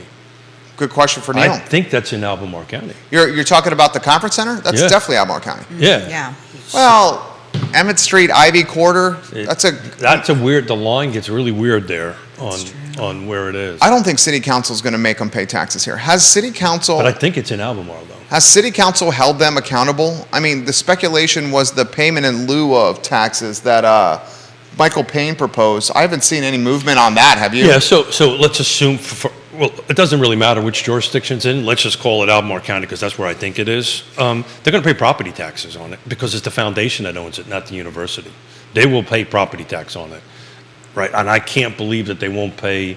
Good question for Neil. I think that's in Albemarle County. You're talking about the conference center? That's Yeah. definitely Albemarle County. Yeah. Yeah. Well, Emmett Street, Ivy Corridor, that's a weird, the line gets really weird there on where it is. I don't think city council is going to make them pay taxes here. Has city council... But I think it's in Albemarle though. Has city council held them accountable? I mean, the speculation was the payment in lieu of taxes that Michael Payne proposed. I haven't seen any movement on that, have you? Yeah, so let's assume, well, it doesn't really matter which jurisdiction's in. Let's just call it Albemarle County because that's where I think it is. They're going to pay property taxes on it because it's the foundation that owns it, not the university. They will pay property tax on it, right? And I can't believe that they won't pay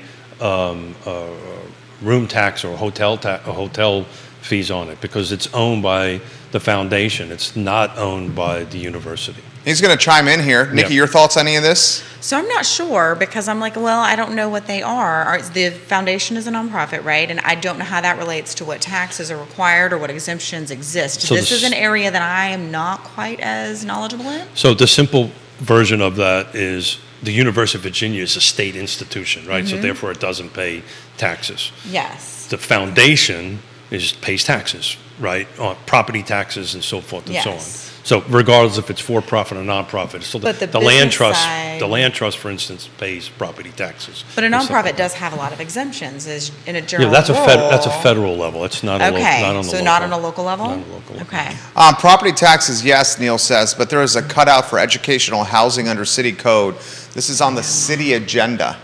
room tax or hotel fees on it because it's owned by the foundation. It's not owned by the university. He's going to chime in here. Nikki, your thoughts on any of this? So I'm not sure because I'm like, well, I don't know what they are. The foundation is a nonprofit, right? And I don't know how that relates to what taxes are required or what exemptions exist. So this is an area that I am not quite as knowledgeable in. So the simple version of that is the University of Virginia is a state institution, right? Mm-hmm. So therefore it doesn't pay taxes. Yes. The foundation pays taxes right, on property taxes and so forth and so on. Yes. So regardless if it's for-profit or non-profit, so But the land business trust, side- the land trust, for instance, pays property taxes. But a and stuff nonprofit like does that. have a lot of exemptions as in a Yeah, general that's rule. a federal level. It's not a Okay, not on the so local. not on a local level? Not on a local level. Okay. Property taxes, yes, Neil says, but there is a cutout for educational housing under city code. This is on the city agenda.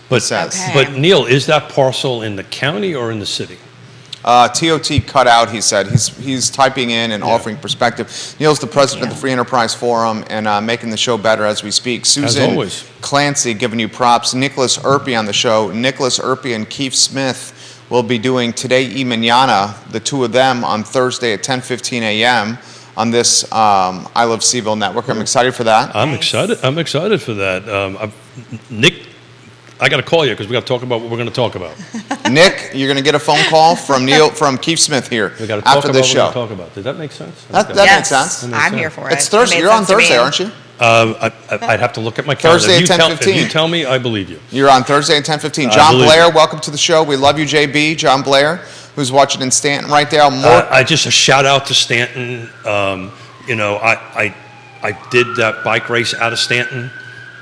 But, says. Okay. but Neil, is that parcel in the county or in the city? TOT cutout, he said. He's typing in and offering perspective. Neil's the president of the Free Enterprise Forum and making the show better as we speak. Susan always. Clancy giving you props. Nicholas Erpy on the show. Nicholas Erpy and Keith Smith will be doing Today y Mañana, the two of them, on Thursday at 10:15 a.m. on this I Love CVille Network. I'm excited for that. I'm Nice. excited. I'm excited for that. Nick, I got to call you because we got to talk about what we're going to talk about. Nick, you're going to get a phone call from Keith Smith here We got to talk after about this what we're going to show. talk about. Did that make sense? That Okay. makes sense. That makes I'm sense. here for it. It's Thursday. It made You're on sense to Thursday, me. aren't you? I'd have to look at my calendar. Thursday at If 10:15. you tell me, I believe you. You're on Thursday at 10:15. I John believe Blair, you. welcome to the show. We love you, JB. John Blair, who's watching in Stanton right there. I just a shout out to Stanton. I did that bike race out of Stanton.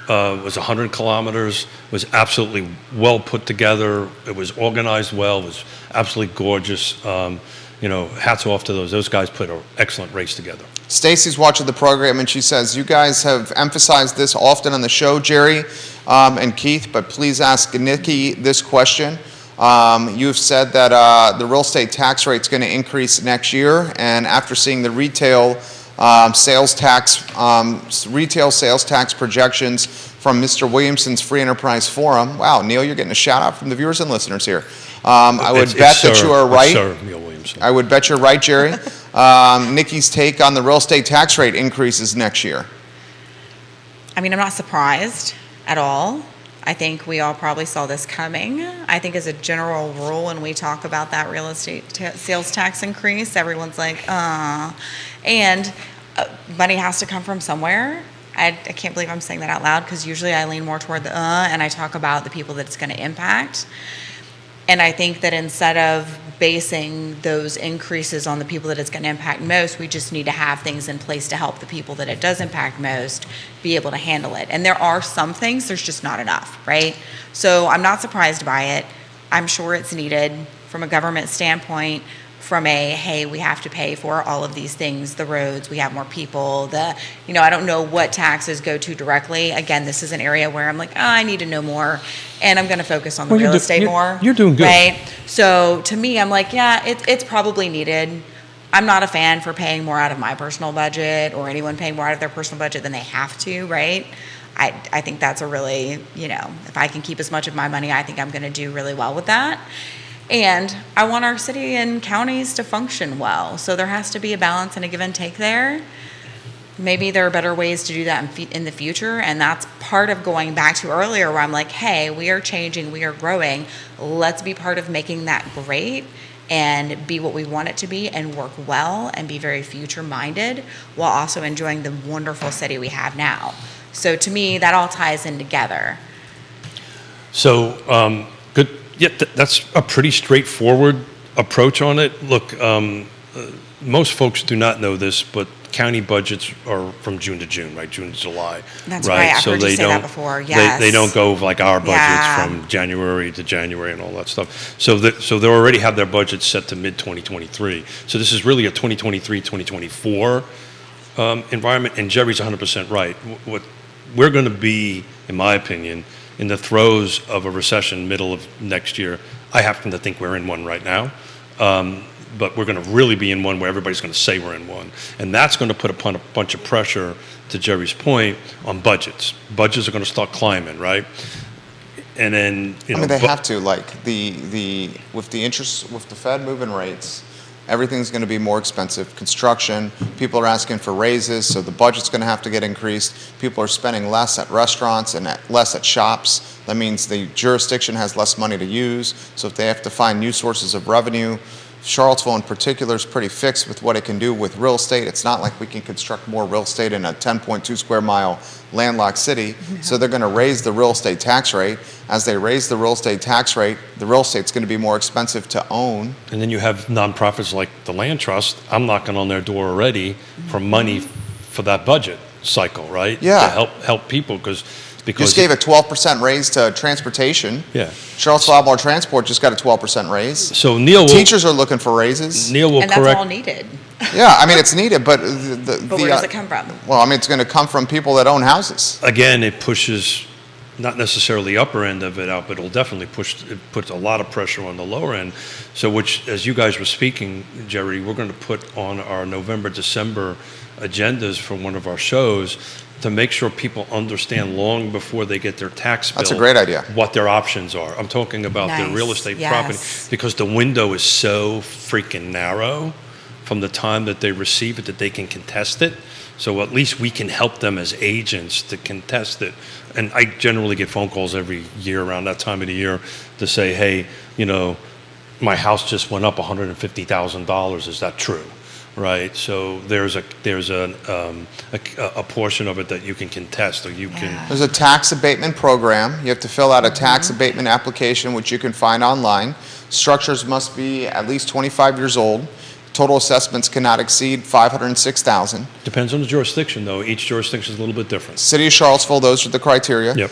It was 100 kilometers. It was absolutely well put together. It was organized well. It was absolutely gorgeous. Hats off to those guys put an excellent race together. Stacy's watching the program, and she says, you guys have emphasized this often on the show, Jerry and Keith, but please ask Nikki this question. You've said that the real estate tax rate is going to increase next year, and after seeing the retail sales tax projections from Mr. Williamson's Free Enterprise Forum. Wow, Neil, you're getting a shout out from the viewers and listeners here. I would bet that you are right. Sir Neil Williamson. I would bet you're right, Jerry. Nikki's take on the real estate tax rate increases next year. I mean, I'm not surprised at all. I think we all probably saw this coming. I think as a general rule, when we talk about that real estate sales tax increase, everyone's like, and money has to come from somewhere. I can't believe I'm saying that out loud because usually I lean more toward the and I talk about the people that it's going to impact. And I think that instead of basing those increases on the people that it's going to impact most, we just need to have things in place to help the people that it does impact most be able to handle it. And there are some things, there's just not enough, right? So I'm not surprised by it. I'm sure it's needed from a government standpoint, from hey, we have to pay for all of these things, the roads, we have more people, I don't know what taxes go to directly. Again, this is an area where I'm like, I need to know more, and I'm going to focus on the real estate more. You're doing good. Right? So to me, I'm like, yeah, it's probably needed. I'm not a fan for paying more out of my personal budget or anyone paying more out of their personal budget than they have to, right? I think that's a really, if I can keep as much of my money, I think I'm going to do really well with that. And I want our city and counties to function well. So there has to be a balance and a give and take there. Maybe there are better ways to do that in the future. And that's part of going back to earlier where I'm like, hey, we are changing, we are growing. Let's be part of making that great and be what we want it to be and work well and be very future minded while also enjoying the wonderful city we have now. So to me, that all ties in together. So, good. Yeah, that's a pretty straightforward approach on it. Look, most folks do not know this, but county budgets are from June to June, right? June to July. That's right. I've heard you say that before. Yes. They don't go like our budgets Yeah. from January to January and all that stuff. So they already have their budgets set to mid-2023. So this is really a 2023-2024 environment, and Jerry's 100% right. What we're going to be, in my opinion, in the throes of a recession middle of next year. I happen to think we're in one right now. But we're going to really be in one where everybody's going to say we're in one. And that's going to put a bunch of pressure, to Jerry's point, on budgets. Budgets are going to start climbing, right? And then, they have to, like, with the Fed moving rates, everything's going to be more expensive. Construction, people are asking for raises, so the budget's going to have to get increased. People are spending less at restaurants and less at shops. That means the jurisdiction has less money to use. So if they have to find new sources of revenue Charlottesville in particular is pretty fixed with what it can do with real estate. It's not like we can construct more real estate in a 10.2 square mile landlocked city. So they're going to raise the real estate tax rate. As they raise the real estate tax rate, the real estate's going to be more expensive to own. And then you have nonprofits like the Land Trust. I'm knocking on their door already for money for that budget cycle, right? Yeah. To help people because Just gave a 12% raise to transportation. Yeah. Charlottesville Albemarle Transport just got a 12% raise. So Neil will, Teachers are looking for raises. Neil will And that's correct. all needed. Yeah, I mean, it's needed, but But where does it come from? Well, I mean, it's going to come from people that own houses. Again, it pushes not necessarily the upper end of it out, but it'll definitely puts a lot of pressure on the lower end. So which, as you guys were speaking, Jerry, we're going to put on our November, December agendas for one of our shows to make sure people understand long before they get their tax bill. That's a great idea. What their options are. I'm talking about their Nice, real estate yes. property because the window is so freaking narrow from the time that they receive it that they can contest it. So at least we can help them as agents to contest it. And I generally get phone calls every year around that time of the year to say, hey, my house just went up $150,000. Is that true? Right. So there's a portion of it that you can contest, or you can. There's a tax abatement program. You have to fill out a tax abatement application, which you can find online. Structures must be at least 25 years old. Total assessments cannot exceed $506,000. Depends on the jurisdiction, though. Each jurisdiction is a little bit different. City of Charlottesville, those are the criteria. Yep.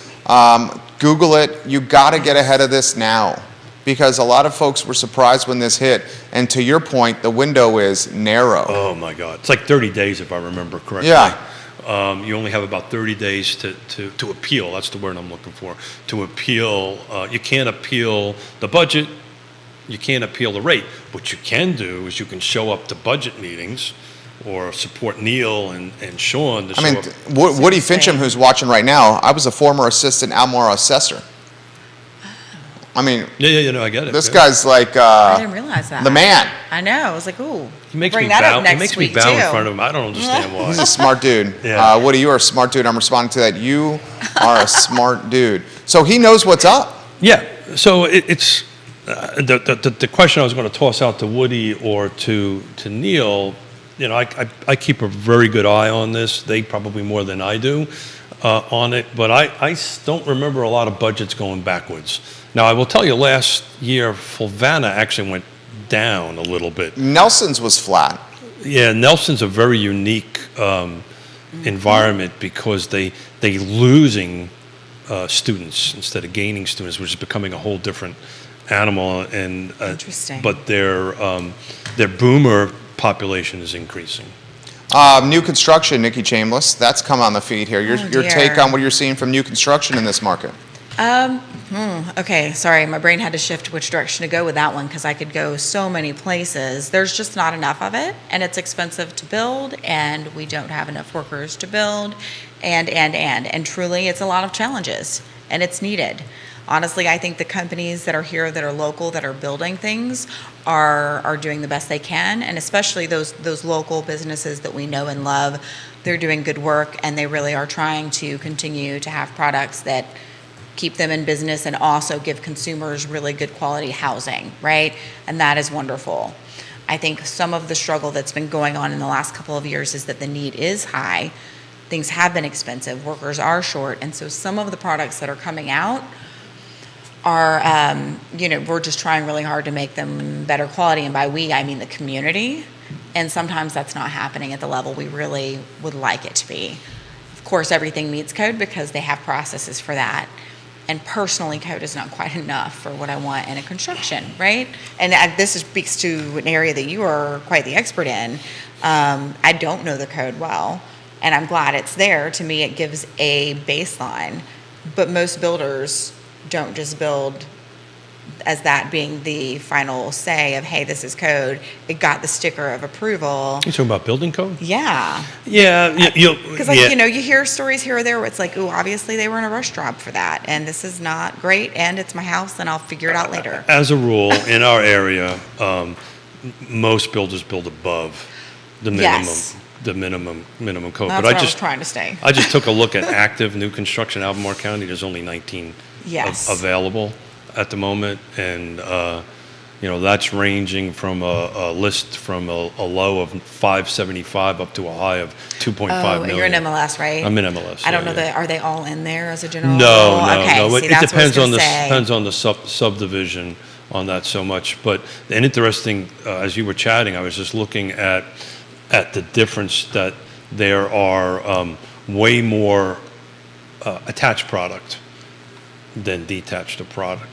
Google it. You got to get ahead of this now, because a lot of folks were surprised when this hit. And to your point, the window is narrow. Oh my God! It's like 30 days, if I remember correctly. Yeah. You only have about 30 days to appeal. That's the word I'm looking for. To appeal, you can't appeal the budget. You can't appeal the rate. What you can do is you can show up to budget meetings or support Neil and Sean to show I mean, up. Woody Fincham, who's watching right now, I was a former assistant Albemarle assessor. I mean, I get it. this guy's like I didn't realize that. the man. I know. I was like, ooh. He makes bring me that bow. up next He makes me week, bow in too. front of him. I don't understand why. He's a smart dude. Yeah. Woody, you are a smart dude. I'm responding to that. You are a smart dude. So he knows what's up. Yeah. So it's the question I was going to toss out to Woody or to Neil. I keep a very good eye on this. They probably more than I do on it. But I don't remember a lot of budgets going backwards. Now I will tell you, last year Fulvana actually went down a little bit. Nelson's was flat. Yeah, Nelson's a very unique environment because they losing students instead of gaining students, which is becoming a whole different animal. And Interesting. But their boomer population is increasing. New construction, Nikki Chambless. That's come on the feed here. Your dear. take on what you're seeing from new construction in this market? Okay, sorry, my brain had to shift which direction to go with that one because I could go so many places. There's just not enough of it, and it's expensive to build, and we don't have enough workers to build, and truly, it's a lot of challenges, and it's needed. Honestly, I think the companies that are here, that are local, that are building things, are doing the best they can, and especially those local businesses that we know and love. They're doing good work, and they really are trying to continue to have products that keep them in business and also give consumers really good quality housing, right? And that is wonderful. I think some of the struggle that's been going on in the last couple of years is that the need is high. Things have been expensive, workers are short, and so some of the products that are coming out are, we're just trying really hard to make them better quality, and by we, I mean the community, and sometimes that's not happening at the level we really would like it to be. Of course, everything meets code because they have processes for that. And personally, code is not quite enough for what I want in a construction, right? And this speaks to an area that you are quite the expert in. I don't know the code well, and I'm glad it's there. To me, it gives a baseline. But most builders don't just build as that being the final say of, hey, this is code. It got the sticker of approval. You talking about building code? Yeah. Yeah. Because, you hear stories here or there where it's like, ooh, obviously they were in a rush job for that, and this is not great, and it's my house, and I'll figure it out later. As a rule, in our area, most builders build above the minimum. Yes. The minimum code. That's But where I was trying to stay. I just took a look at active new construction in Albemarle County. There's only 19 Yes. available at the moment, and that's ranging from a list from a low of 575 up to a high of 2.5 million. You're in MLS, right? I'm in MLS. I don't know are they all in there as a general No, rule? no, Okay, no. see, It that's what I was depends on gonna the say. subdivision on that so much. But an interesting, as you were chatting, I was just looking at the difference that there are way more attached product than detached product.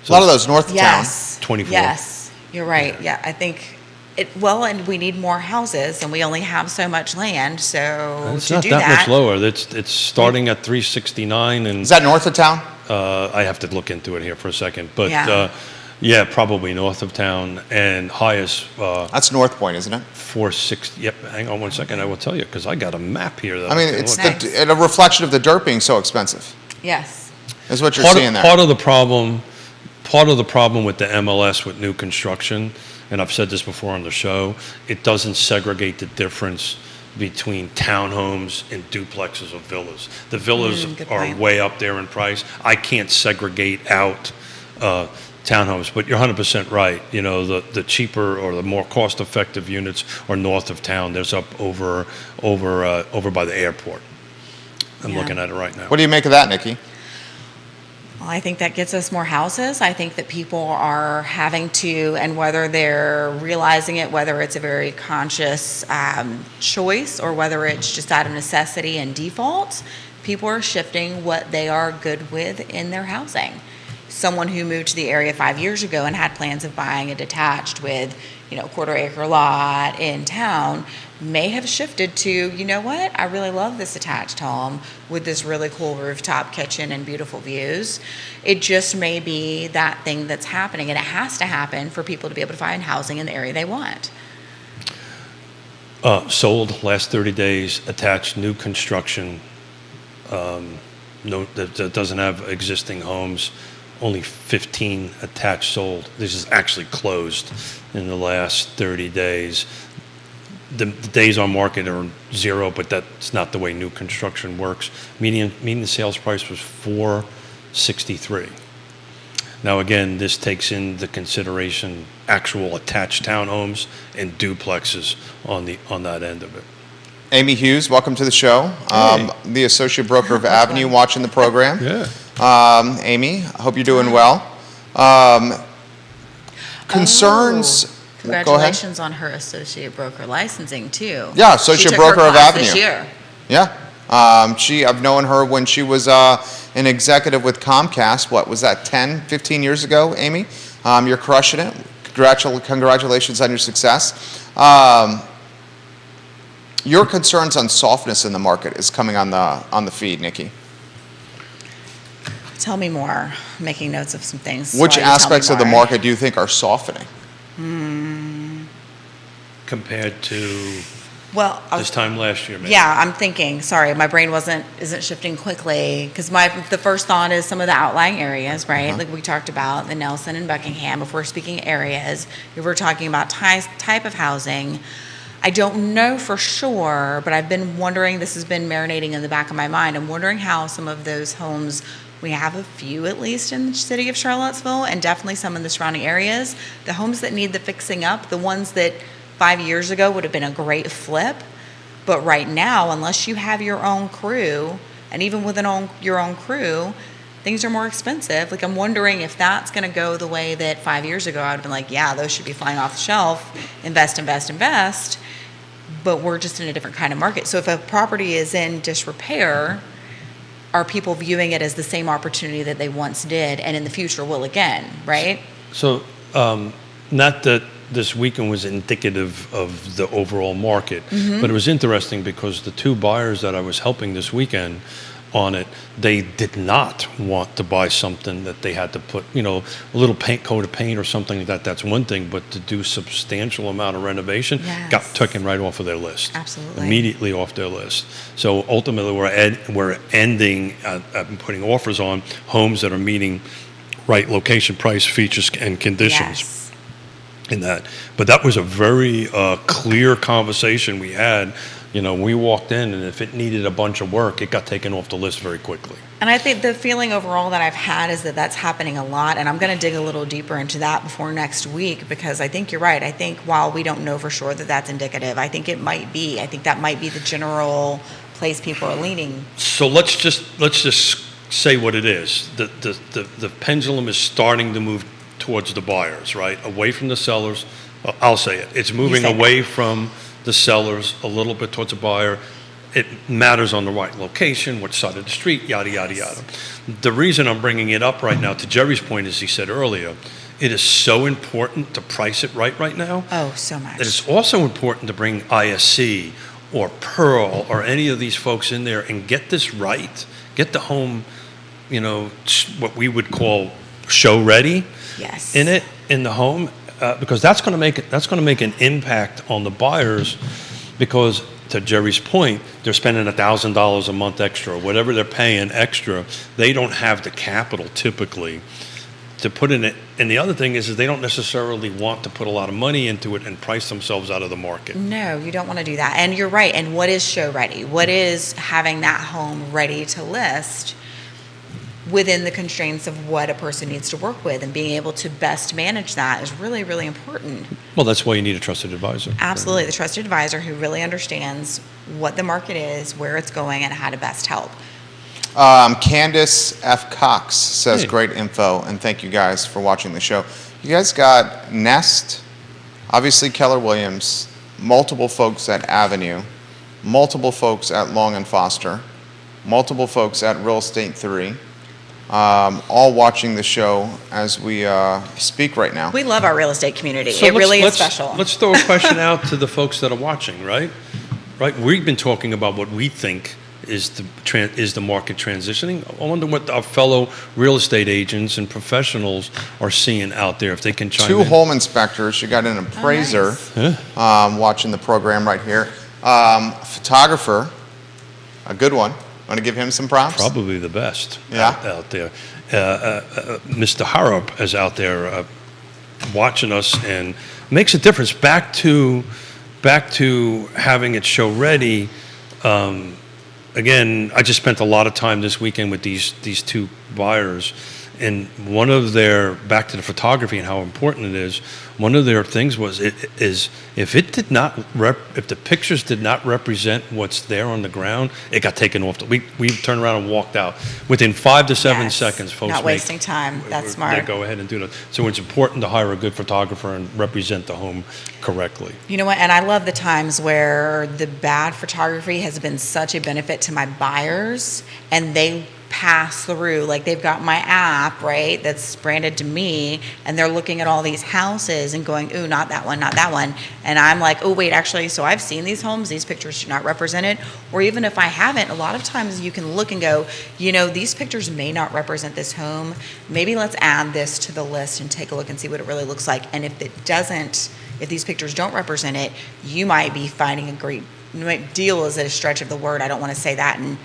A lot of those north of town. Yes. 24. Yes, you're right. Yeah, I think and we need more houses, and we only have so much land, so It's to not do that much lower. It's starting at 369, and Is that north of town? I have to look into it here for a second. But Yeah. probably north of town, and highest That's North Point, isn't it? 460. Yep, hang on one second. I will tell you because I got a map here. That I mean, can it's look. Nice. a reflection of the dirt being so expensive. Yes. Is what you're part seeing of, there. part of the problem with the MLS with new construction, and I've said this before on the show, it doesn't segregate the difference between townhomes and duplexes or villas. The villas good are point. way up there in price. I can't segregate out townhomes, but you're 100% right. The cheaper or the more cost-effective units are north of town. There's up over by the airport. I'm Yeah. looking at it right now. What do you make of that, Nikki? Well, I think that gets us more houses. I think that people are having to, and whether they're realizing it, whether it's a very conscious choice or whether it's just out of necessity and default, people are shifting what they are good with in their housing. Someone who moved to the area 5 years ago and had plans of buying a detached with, quarter-acre lot in town may have shifted to, you know what, I really love this attached home with this really cool rooftop kitchen and beautiful views. It just may be that thing that's happening, and it has to happen for people to be able to find housing in the area they want. Sold last 30 days, attached new construction, that doesn't have existing homes. Only 15 attached sold. This is actually closed in the last 30 days. The days on market are 0, but that's not the way new construction works. Median sales price was $463. Now again, this takes into consideration actual attached townhomes and duplexes on that end of it. Amy Hughes, welcome to the show. The associate broker of Avenue, watching the program. Yeah. Amy, I hope you're doing well. Concerns. Go ahead. Congratulations on her associate broker licensing too. Yeah, associate She took broker her of class Avenue. this year. Yeah. I've known her when she was an executive with Comcast. What was that, 10, 15 years ago, Amy? You're crushing it. Congratulations on your success. Your concerns on softness in the market is coming on the feed, Nikki. Tell me more. I'm making notes of some things. Which while you tell me aspects of the more. market do you think are softening? Compared to Well, I was, this time last year, maybe. yeah, I'm thinking. Sorry, my brain isn't shifting quickly because the first thought is some of the outlying areas, right? Like we talked about the Nelson and Buckingham. If we're speaking areas, if we're talking about type of housing, I don't know for sure, but I've been wondering. This has been marinating in the back of my mind. I'm wondering how some of those homes. We have a few, at least, in the city of Charlottesville, and definitely some in the surrounding areas. The homes that need the fixing up, the ones that 5 years ago would have been a great flip, but right now, unless you have your own crew, and even with your own crew, things are more expensive. Like, I'm wondering if that's going to go the way that 5 years ago I would have been like, yeah, those should be flying off the shelf, invest, but we're just in a different kind of market. So if a property is in disrepair, are people viewing it as the same opportunity that they once did and in the future will again, right? So, not that this weekend was indicative of the overall market, but it was interesting because the two buyers that I was helping this weekend on it, they did not want to buy something that they had to put, a little coat of paint or something like that. That's one thing, but to do substantial amount of renovation got taken right off of their list. Absolutely. Immediately off their list. So ultimately, we're ending putting offers on homes that are meeting right location, price, features, and conditions. Yes. In that, but that was a very clear conversation we had We walked in, and if it needed a bunch of work, it got taken off the list very quickly. And I think the feeling overall that I've had is that that's happening a lot, and I'm going to dig a little deeper into that before next week, because I think you're right. I think while we don't know for sure that that's indicative, I think it might be. I think that might be the general place people are leaning. So let's just say what it is. The pendulum is starting to move towards the buyers, right? Away from the sellers. I'll say it. It's moving away from the sellers a little bit towards the buyer. It matters on the right location, which side of the street, yada, yada, yada. The reason I'm bringing it up right now, to Jerry's point, as he said earlier, it is so important to price it right now. Oh, so much. It is also important to bring ISC or Pearl or any of these folks in there and get this right. Get the home, what we would call show ready. Yes. In the home, because that's going to make an impact on the buyers, because to Jerry's point, they're spending $1,000 a month extra, or whatever they're paying extra. They don't have the capital typically to put in it. And the other thing is they don't necessarily want to put a lot of money into it and price themselves out of the market. No, you don't want to do that. And you're right. And what is show ready? What is having that home ready to list within the constraints of what a person needs to work with, and being able to best manage that is really, really important. Well, that's why you need a trusted advisor. Absolutely. The trusted advisor who really understands what the market is, where it's going, and how to best help. Candace F. Cox says, great info, and thank you guys for watching the show. You guys got Nest, obviously Keller Williams, multiple folks at Avenue, multiple folks at Long and Foster, multiple folks at Real Estate 3, all watching the show as we speak right now. We love our real estate community. So it really is special. Let's throw a question out to the folks that are watching, right? Right. We've been talking about what we think is the market transitioning. I wonder what our fellow real estate agents and professionals are seeing out there, if they can chime in. 2 home inspectors. You got an appraiser watching the program right here. Photographer, a good one. Want to give him some props? Probably the best out there. Mr. Harrop is out there watching us, and makes a difference. Back to having it show ready. Again, I just spent a lot of time this weekend with these 2 buyers, and one of their, back to the photography and how important it is, one of their things is if the pictures did not represent what's there on the ground, it got taken off. We turned around and walked out within 5 to 7 seconds. Folks, not wasting time. That's smart. They go ahead and do that. So it's important to hire a good photographer and represent the home correctly. You know what? And I love the times where the bad photography has been such a benefit to my buyers, and they pass through, like they've got my app, right, that's branded to me, and they're looking at all these houses and going, ooh, not that one, not that one. And I'm like, oh, wait, actually, so I've seen these homes, these pictures do not represent it. Or even if I haven't, a lot of times you can look and go, these pictures may not represent this home. Maybe let's add this to the list and take a look and see what it really looks like. And if these pictures don't represent it, you might be finding a great deal, is a stretch of the word. I don't want to say that and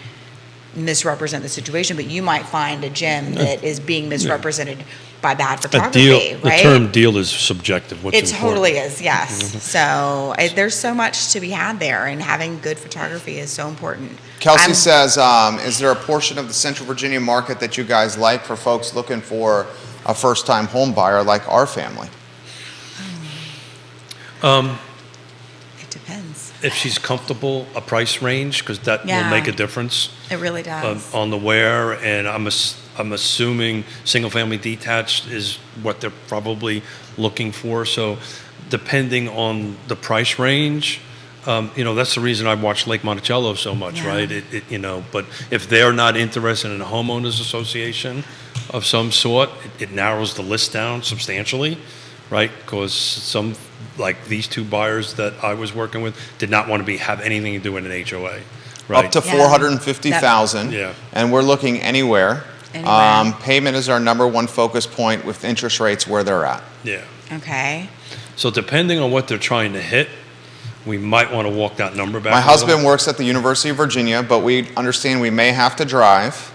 misrepresent the situation, but you might find a gem that is being misrepresented by bad photography, right? The term deal is subjective. It totally is, yes. So there's so much to be had there, and having good photography is so important. Kelsey says, is there a portion of the Central Virginia market that you guys like for folks looking for a first-time home buyer like our family? It depends. If she's comfortable, a price range, because that will make a difference. It really does. On the where, and I'm assuming single-family detached is what they're probably looking for. So depending on the price range, that's the reason I watch Lake Monticello so much, right? But if they're not interested in a homeowners association of some sort, it narrows the list down substantially, right? Because like these 2 buyers that I was working with did not want to have anything to do with an HOA, right? Up to $450,000, and we're looking anywhere. Payment is our number 1 focus point with interest rates where they're at. Yeah. Okay. So depending on what they're trying to hit, we might want to walk that number back. My husband works at the University of Virginia, but we understand we may have to drive.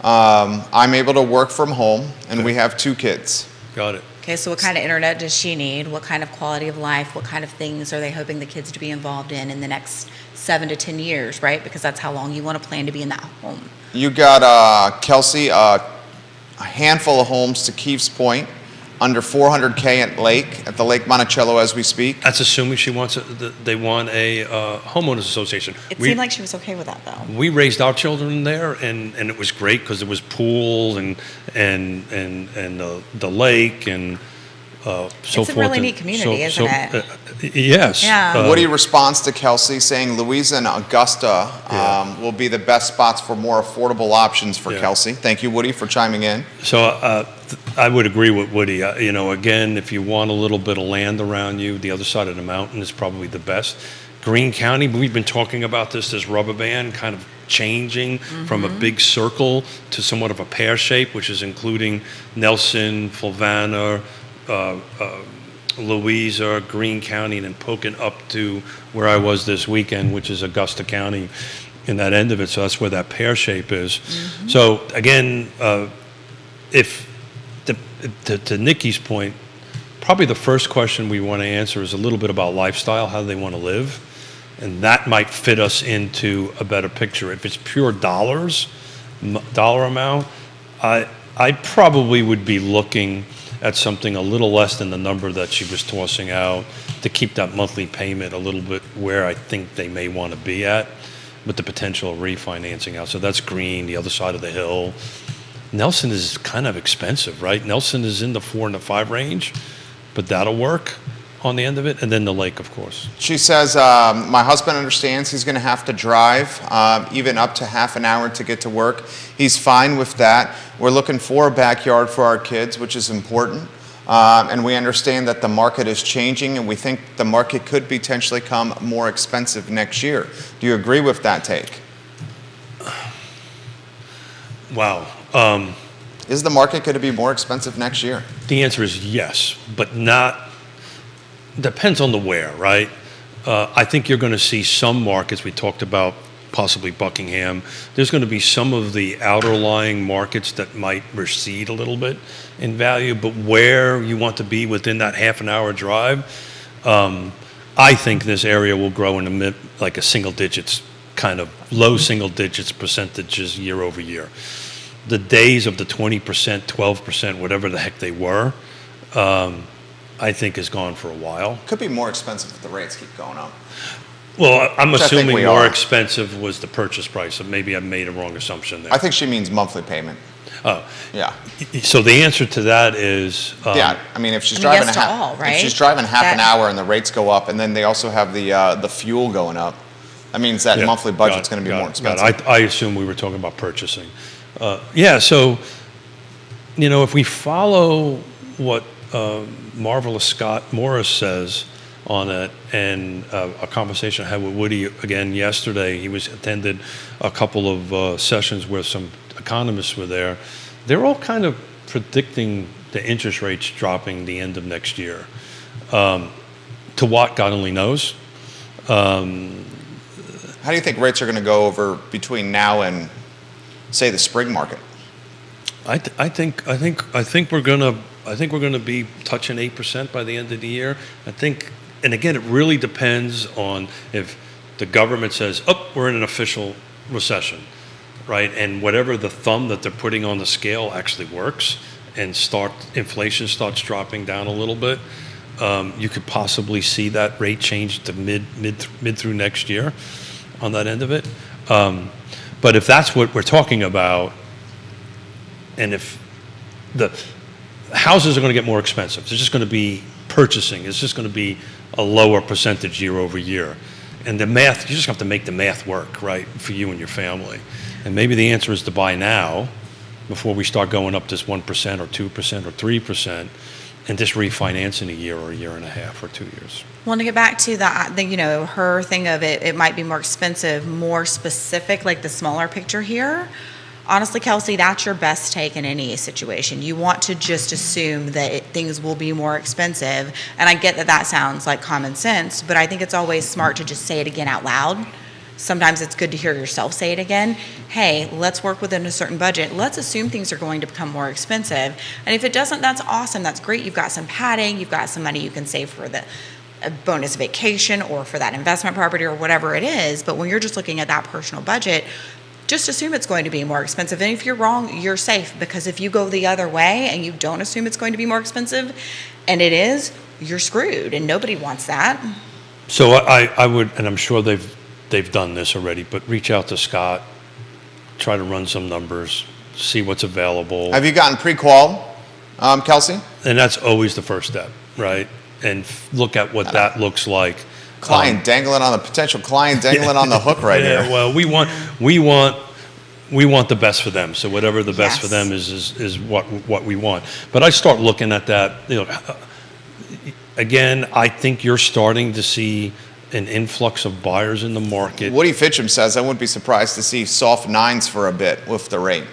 I'm able to work from home, and we have 2 kids. Got it. Okay, so what kind of internet does she need? What kind of quality of life? What kind of things are they hoping the kids to be involved in the next 7 to 10 years, right? Because that's how long you want to plan to be in that home. You got, Kelsey, a handful of homes to Keefe's point, under 400K at the Lake Monticello as we speak. That's assuming they want a homeowners association. It seemed like she was okay with that, though. We raised our children there, and it was great because there was pool and the lake and so forth. It's a really neat community, isn't it? Yes. Yeah. Woody responds to Kelsey saying Louisa and Augusta will be the best spots for more affordable options for Kelsey. Thank you, Woody, for chiming in. So I would agree with Woody. Again, if you want a little bit of land around you, the other side of the mountain is probably the best. Greene County, we've been talking about this rubber band kind of changing from a big circle to somewhat of a pear shape, which is including Nelson, Fluvanna, Louisa, Greene County, and then poking up to where I was this weekend, which is Augusta County in that end of it. So that's where that pear shape is. So again, to Nikki's point, probably the first question we want to answer is a little bit about lifestyle, how do they want to live? And that might fit us into a better picture. If it's pure dollar amount, I probably would be looking at something a little less than the number that she was tossing out to keep that monthly payment a little bit where I think they may want to be at with the potential of refinancing out. So that's Greene, the other side of the hill. Nelson is kind of expensive, right? Nelson is in the 4 and the 5 range, but that'll work on the end of it. And then the lake, of course. She says, my husband understands he's going to have to drive even up to half an hour to get to work. He's fine with that. We're looking for a backyard for our kids, which is important. And we understand that the market is changing, and we think the market could potentially become more expensive next year. Do you agree with that take? Wow. Is the market going to be more expensive next year? The answer is yes, but not. Depends on the where, right? I think you're going to see some markets. We talked about possibly Buckingham. There's going to be some of the outer lying markets that might recede a little bit in value, but where you want to be within that half an hour drive, I think this area will grow in the like a single digits, kind of low single digits percentages year over year. The days of the 20%, 12%, whatever the heck they were, I think is gone for a while. Could be more expensive if the rates keep going up. Well, I'm assuming more are. expensive was the purchase price, so maybe I made a wrong assumption there. I think she means monthly payment. Oh. Yeah. So the answer to that is... yeah, I mean, if she's driving yes to all, right? if she's driving half an hour and the rates go up, and then they also have the fuel going up, that means that monthly budget's going to be more expensive. I assume we were talking about purchasing. So, if we follow what Marvelous Scott Morris says on it, and a conversation I had with Woody again yesterday, he attended a couple of sessions where some economists were there. They're all kind of predicting the interest rates dropping the end of next year. To what, God only knows. How do you think rates are going to go over between now and, say, the spring market? I think we're gonna be touching 8% by the end of the year. I think, and again, it really depends on if the government says, "Oh, we're in an official recession," right? And whatever the thumb that they're putting on the scale actually works, and inflation starts dropping down a little bit. You could possibly see that rate change to mid through next year on that end of it. But if that's what we're talking about, and if the houses are going to get more expensive, it's just going to be purchasing. It's just going to be a lower percentage year over year. And the math, you just have to make the math work, right, for you and your family. And maybe the answer is to buy now before we start going up this 1% or 2% or 3% and just refinance in a year or a year and a half or 2 years. Well, to get back to her thing of it might be more expensive, more specific, like the smaller picture here. Honestly, Kelsey, that's your best take in any situation. You want to just assume that things will be more expensive. And I get that sounds like common sense, but I think it's always smart to just say it again out loud sometimes it's good to hear yourself say it again. Hey, let's work within a certain budget. Let's assume things are going to become more expensive. And if it doesn't, that's awesome. That's great. You've got some padding. You've got some money you can save for a bonus vacation or for that investment property or whatever it is. But when you're just looking at that personal budget, just assume it's going to be more expensive. And if you're wrong, you're safe, because if you go the other way and you don't assume it's going to be more expensive and it is, you're screwed, and nobody wants that. So I would, and I'm sure they've done this already, but reach out to Scott, try to run some numbers, see what's available. Have you gotten pre-qual, Kelsey? And that's always the first step, right? And look at what that looks like. Potential client dangling on the hook right here. Well, we want the best for them. So whatever the best for them is what we want. But I start looking at that. Again, I think you're starting to see an influx of buyers in the market. Woody Fincham says I wouldn't be surprised to see soft 9s for a bit with the rate.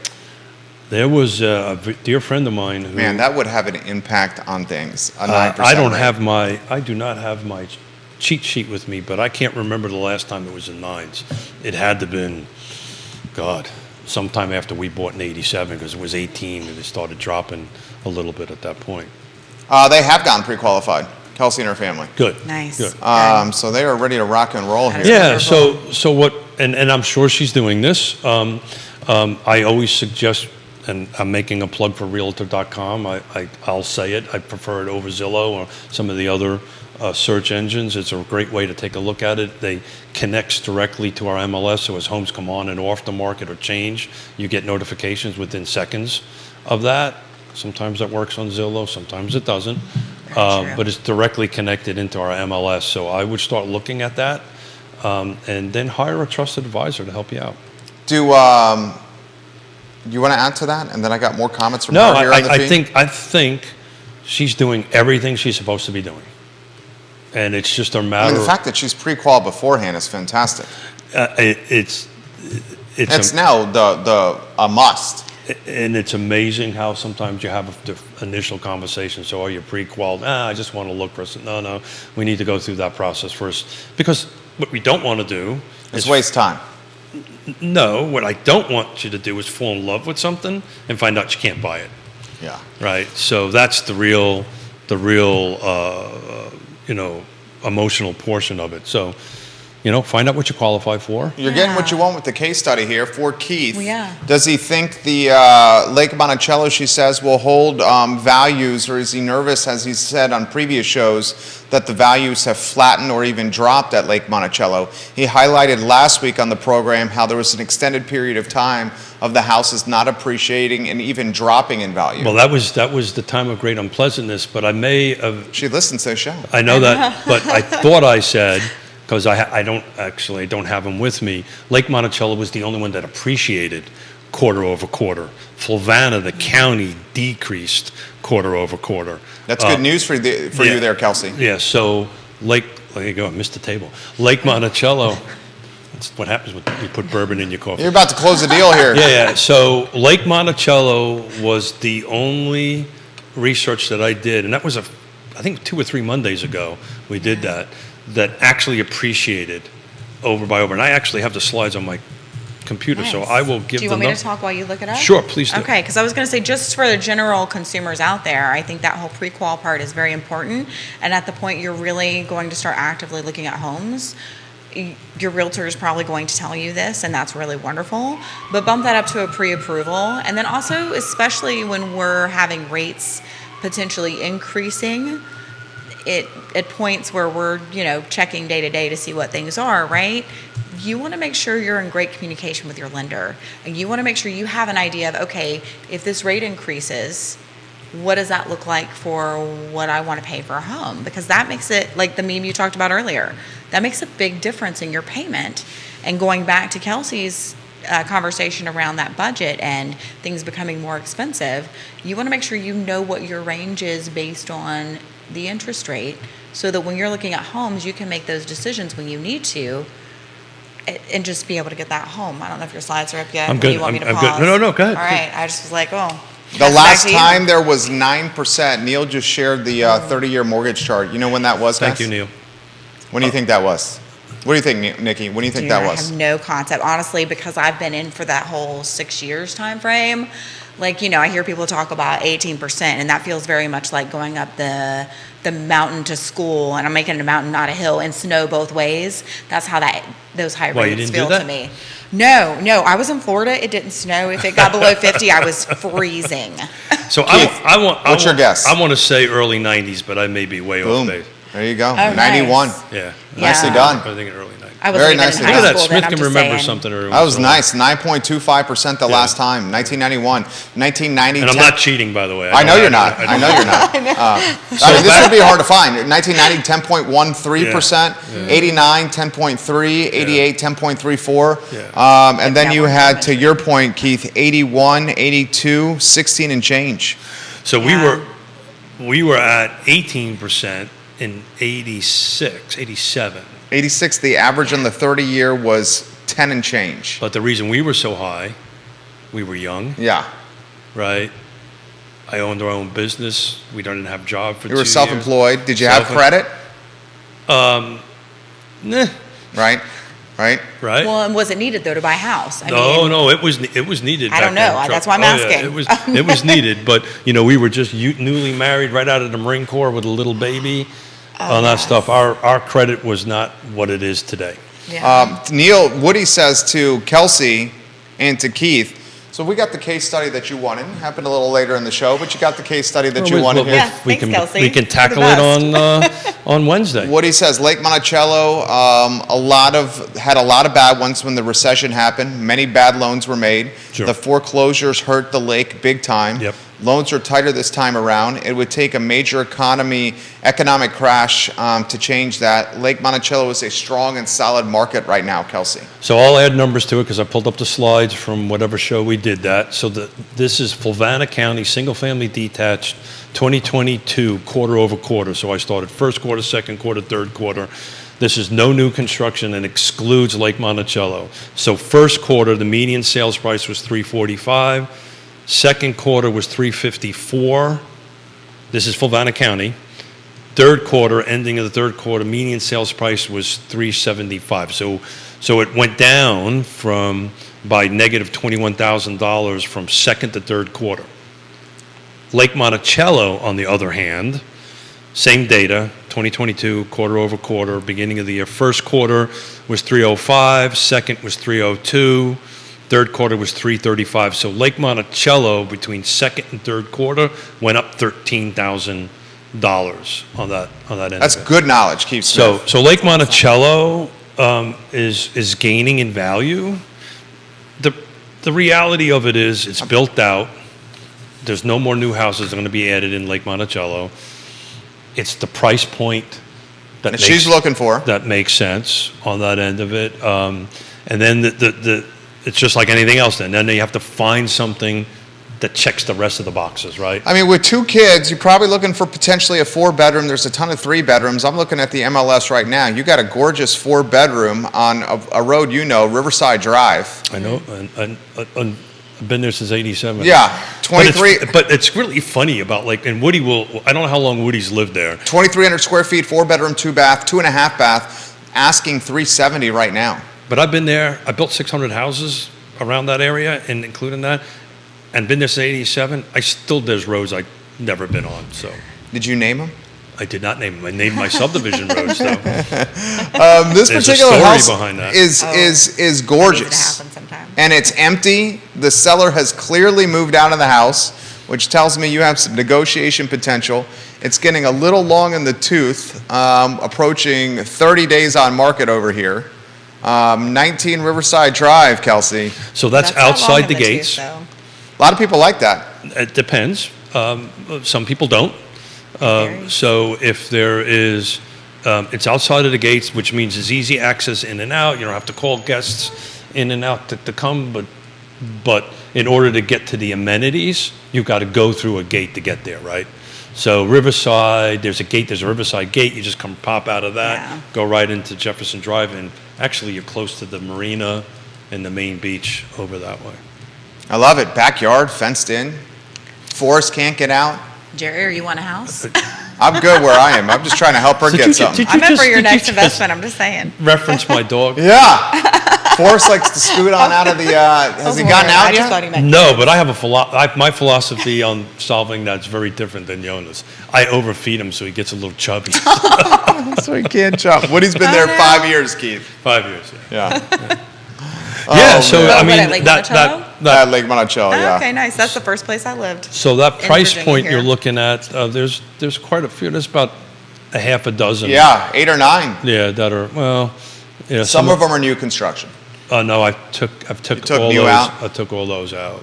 There was a dear friend of mine who... Man, that would have an impact on things, a 9% I do not have my cheat sheet with me, but I can't remember the last time it was in 9s. It had to have been, sometime after we bought in 87, because it was 18 and it started dropping a little bit at that point. They have gotten pre-qualified, Kelsey and her family. Good. Nice. Good. So they are ready to rock and roll here. Yeah, so what, and I'm sure she's doing this. I always suggest, and I'm making a plug for Realtor.com. I'll say it. I prefer it over Zillow or some of the other search engines. It's a great way to take a look at it. They connects directly to our MLS, so as homes come on and off the market or change, you get notifications within seconds of that. Sometimes that works on Zillow, sometimes it doesn't. But it's directly connected into our MLS. So I would start looking at that, and then hire a trusted advisor to help you out. Do you want to add to that? And then I got more comments from her here on the feed. I think she's doing everything she's supposed to be doing. And it's just a matter the fact that she's pre-qual beforehand is fantastic. It's now a must. And it's amazing how sometimes you have the initial conversation. So are you pre-qualified? I just want to look for it. No, we need to go through that process first. Because what we don't want to do is waste time. No, what I don't want you to do is fall in love with something and find out you can't buy it. Yeah. Right. So that's the real emotional portion of it. So, find out what you qualify for. You're getting what you want with the case study here for Keith. Well, yeah. Does he think the Lake Monticello, she says, will hold values, or is he nervous, as he said on previous shows, that the values have flattened or even dropped at Lake Monticello? He highlighted last week on the program how there was an extended period of time of the houses not appreciating and even dropping in value. Well, that was the time of great unpleasantness, but I may have... She listens to the show. I know that, but I thought I said... because I don't have them with me. Lake Monticello was the only one that appreciated quarter over quarter. Flavanna, the county, decreased quarter over quarter. That's good news for you there, Kelsey. Yeah, so there you go, I missed the table. Lake Monticello, that's what happens when you put bourbon in your coffee. You're about to close the deal here. Yeah, so Lake Monticello was the only research that I did, and that was I think 2 or 3 Mondays ago we did that actually appreciated over by over. And I actually have the slides on my computer, so I will give them. Do you want me to talk while you look it up? Sure, please do. Okay, because I was going to say, just for the general consumers out there, I think that whole pre-qual part is very important. And at the point you're really going to start actively looking at homes, your realtor is probably going to tell you this, and that's really wonderful. But bump that up to a pre-approval. And then also, especially when we're having rates potentially increasing, at points where we're, checking day to day to see what things are, right? You want to make sure you're in great communication with your lender. And you want to make sure you have an idea of, okay, if this rate increases, what does that look like for what I want to pay for a home? Because that makes it, like the meme you talked about earlier, that makes a big difference in your payment. And going back to Kelsey's conversation around that budget and things becoming more expensive, you want to make sure you know what your range is based on the interest rate, so that when you're looking at homes, you can make those decisions when you need to, and just be able to get that home. I don't know if your slides are up yet. I'm good. You want me to I'm pause? good. No, go ahead. All right. I just was like, The last time there was 9%. Neil just shared the 30-year mortgage chart. You know when that was, guys? Thank you, Neil. When do you think that was? What do you think, Nikki? What do you think that was? I have no concept, honestly, because I've been in for that whole 6 years time frame. Like, I hear people talk about 18%, and that feels very much like going up the mountain to school, and I'm making it a mountain, not a hill, and snow both ways. That's how those high Why, you rates didn't feel do that? to me. No, I was in Florida. It didn't snow. If it got below 50, I was freezing. So Keith, what's your guess? I want to say early 90s, but I may be way off Boom. base. There you go. Oh, 91. nice. Yeah. Nicely done. I think early 90s. I was Very even nicely in done. high Look at that. school Smith then, I'm can just remember saying. something. Every That was once in a while. nice. 9.25% the last time. 1991. 1990. And I'm not cheating, by the way. I know you're not. I know you're not. This would be hard to find. 1990, 10.13%. 89, 10.3. 88, 10.34. And then you had, to your point, Keith, 81, 82, 16 and change. So we were at 18% in 86, 87. 86, the average on the 30-year was 10 and change. But the reason we were so high, we were young, Yeah. right? I owned our own business. We didn't have a job for 2 You were years. self-employed. Did you have credit? Nah, Right? right? Well, and was it needed, though, to buy a house? No, it was needed. I don't back know. then. That's why I'm Yeah, asking. it was needed, but we were just newly married, right out of the Marine Corps with a little baby, all that stuff. Our credit was not what it is today. Yeah. Neil, Woody says to Kelsey and to Keith, so we got the case study that you wanted. Happened a little later in the show, but you got the case study that you wanted here. Yeah, thanks, Kelsey. We can You're tackle the it on Wednesday. Woody says Lake Monticello, had a lot of bad ones when the recession happened. Many bad loans were made. Sure. The foreclosures hurt the lake big time. Yep. Loans are tighter this time around. It would take a major economic crash to change that. Lake Monticello is a strong and solid market right now, Kelsey. So I'll add numbers to it because I pulled up the slides from whatever show we did that. So this is Fulvana County, single-family detached, 2022, quarter over quarter. So I started first quarter, second quarter, third quarter. This is no new construction and excludes Lake Monticello. So first quarter, the median sales price was $345. Second quarter was $354. This is Fulvana County. Third quarter, ending of the third quarter, median sales price was $375. So it went down by negative $21,000 from second to third quarter. Lake Monticello, on the other hand, same data, 2022, quarter over quarter, beginning of the year. First quarter was $305, second was $302, third quarter was $335. So Lake Monticello, between second and third quarter, went up $13,000 on that end. That's of it. good knowledge, Keith Smith. So Lake Monticello is gaining in value. The reality of it is it's built out. There's no more new houses going to be added in Lake Monticello. It's the price point that she's looking for. That makes sense on that end of it. And then it's just like anything else. Then you have to find something that checks the rest of the boxes, right? I mean, with 2 kids, you're probably looking for potentially a 4-bedroom. There's a ton of 3-bedrooms. I'm looking at the MLS right now. You got a gorgeous 4-bedroom on a road, Riverside Drive. I know, and I've been there since '87. Yeah, 23. But it's really funny about and Woody I don't know how long Woody's lived there. 2,300 square feet, 4-bedroom, 2-bath, 2.5 bath, asking $370 right now. But I've been there. I built 600 houses around that area, and including that, and been there since '87. There's roads I've never been on. So Did you name them? I did not name them. I named my subdivision roads, though. This There's particular a story house behind that. is gorgeous. Needs to happen sometime. And it's empty. The seller has clearly moved out of the house, which tells me you have some negotiation potential. It's getting a little long in the tooth, approaching 30 days on market over here. 19 Riverside Drive, Kelsey. So that's not long outside in the tooth, gates. though. A lot of people like that. It depends. Some people don't. So if there is, it's outside of the gates, which means it's easy access in and out. You don't have to call guests in and out to come, but in order to get to the amenities, you've got to go through a gate to get there, right? So Riverside, there's a Riverside gate. You just pop out of that, go right into Jefferson Drive, and actually you're close to the marina and the main beach over that way. I love it. Backyard, fenced in. Forest can't get out. Jerry, you want a house? I'm good where I am. I'm just trying to help her Did get you- something. did you I'm in for just- your did you next just investment. I'm just saying. Reference my dog. Yeah. Forrest likes to scoot on out of the. Has he gotten out I just thought yet? he meant No, but I have my philosophy on solving that's very different than Yonna's. I overfeed him so he gets a little chubby. So he can't jump. Woody's been there 5 years, Keith. 5 years. Yeah. Yeah. Yeah. So Oh, I what, mean at Lake Monticello? At Lake Monticello, yeah. Okay, nice. That's the first place I lived. So that in price Virginia point here. you're looking at, there's quite a few. There's about a half a dozen. Yeah, 8 or 9. Yeah, that are well. Yeah, Some of them are new construction. No, I've took took all new those. out? I took all those out.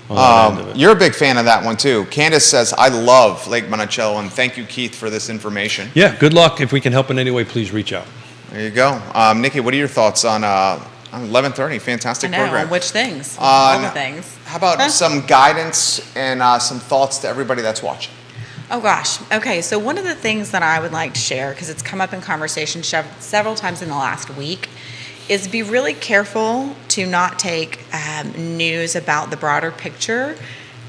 On that end of it. You're a big fan of that one too. Candace says, I love Lake Monticello, and thank you, Keith, for this information. Yeah. Good luck. If we can help in any way, please reach out. There you go. Nikki, what are your thoughts on 11:30? Fantastic I know. program. Which things? All the things. How about some guidance and some thoughts to everybody that's watching? Oh gosh. Okay. So one of the things that I would like to share, because it's come up in conversation several times in the last week, is be really careful to not take news about the broader picture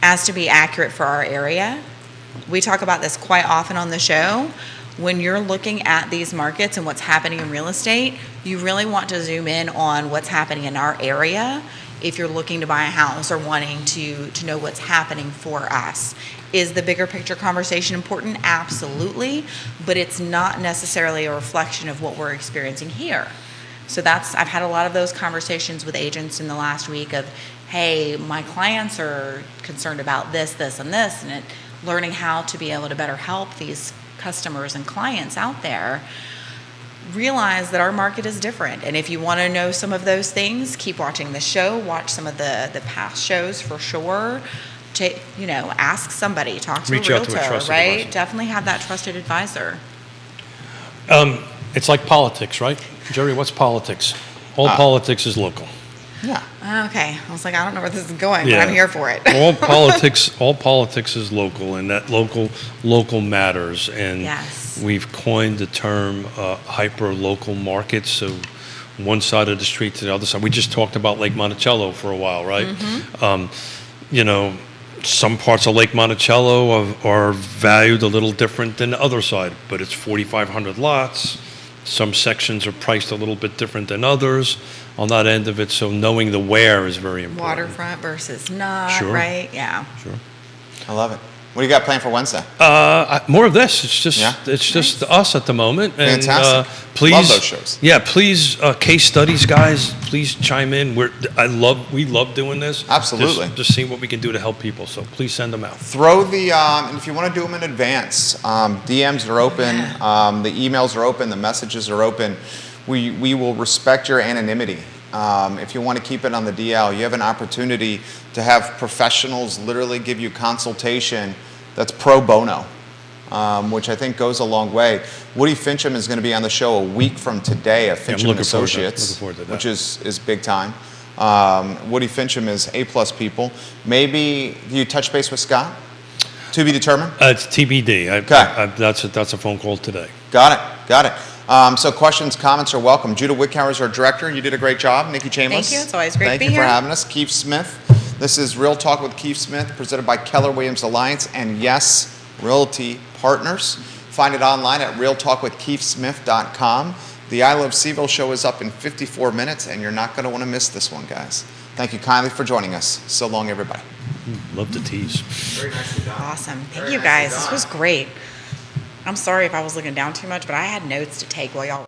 as to be accurate for our area. We talk about this quite often on the show. When you're looking at these markets and what's happening in real estate, you really want to zoom in on what's happening in our area if you're looking to buy a house or wanting to know what's happening for us. Is the bigger picture conversation important? Absolutely, but it's not necessarily a reflection of what we're experiencing here. So I've had a lot of those conversations with agents in the last week of, hey, my clients are concerned about this, and this, and learning how to be able to better help these customers and clients out there. Realize that our market is different. And if you want to know some of those things, keep watching the show, watch some of the past shows for sure. Ask somebody, talk to Reach a out to a realtor, trusted right? advisor. Definitely have that trusted advisor. It's like politics, right? Jerry, what's politics? All politics is local. Yeah. Okay. I was like, I don't know where this is going, Yeah. but I'm here for it. All politics is local, and that local matters. And Yes. we've coined the term hyper-local markets. So one side of the street to the other side. We just talked about Lake Monticello for a while, right? Some parts of Lake Monticello are valued a little different than the other side, but it's 4,500 lots. Some sections are priced a little bit different than others on that end of it, so knowing the where is very important. Waterfront versus not, Sure. right? Yeah. Sure. I love it. What do you got planned for Wednesday? More of this. It's just Yeah? it's just us at the moment. And, Fantastic. please, Love those shows. Yeah, please, case studies, guys. Please chime in. We love doing this. Absolutely. Just seeing what we can do to help people. So please send them out. Throw the, and if you want to do them in advance, DMs are open, the emails are open, the messages are open. We will respect your anonymity. If you want to keep it on the DL, you have an opportunity to have professionals literally give you consultation that's pro bono, which I think goes a long way. Woody Fincham is going to be on the show a week from today at Fincham and Associates, looking forward to that. which is big time. Woody Fincham is A+ people. Maybe do you touch base with Scott? To be determined? It's TBD. Okay. That's a phone call today. Got it. So questions, comments are welcome. Judah Wickhauer is our director. You did a great job. Nikki Chambless. Thank you. It's always great to be Thank you here. for having us. Keith Smith. This is Real Talk with Keith Smith, presented by Keller Williams Alliance and Yes Realty Partners. Find it online at realtalkwithkeithsmith.com. The I Love CVille show is up in 54 minutes, and you're not going to want to miss this one, guys. Thank you kindly for joining us. So long, everybody. Love the tease. Very nicely done. Awesome. Thank you guys. This was great. I'm sorry if I was looking down too much, but I had notes to take while y'all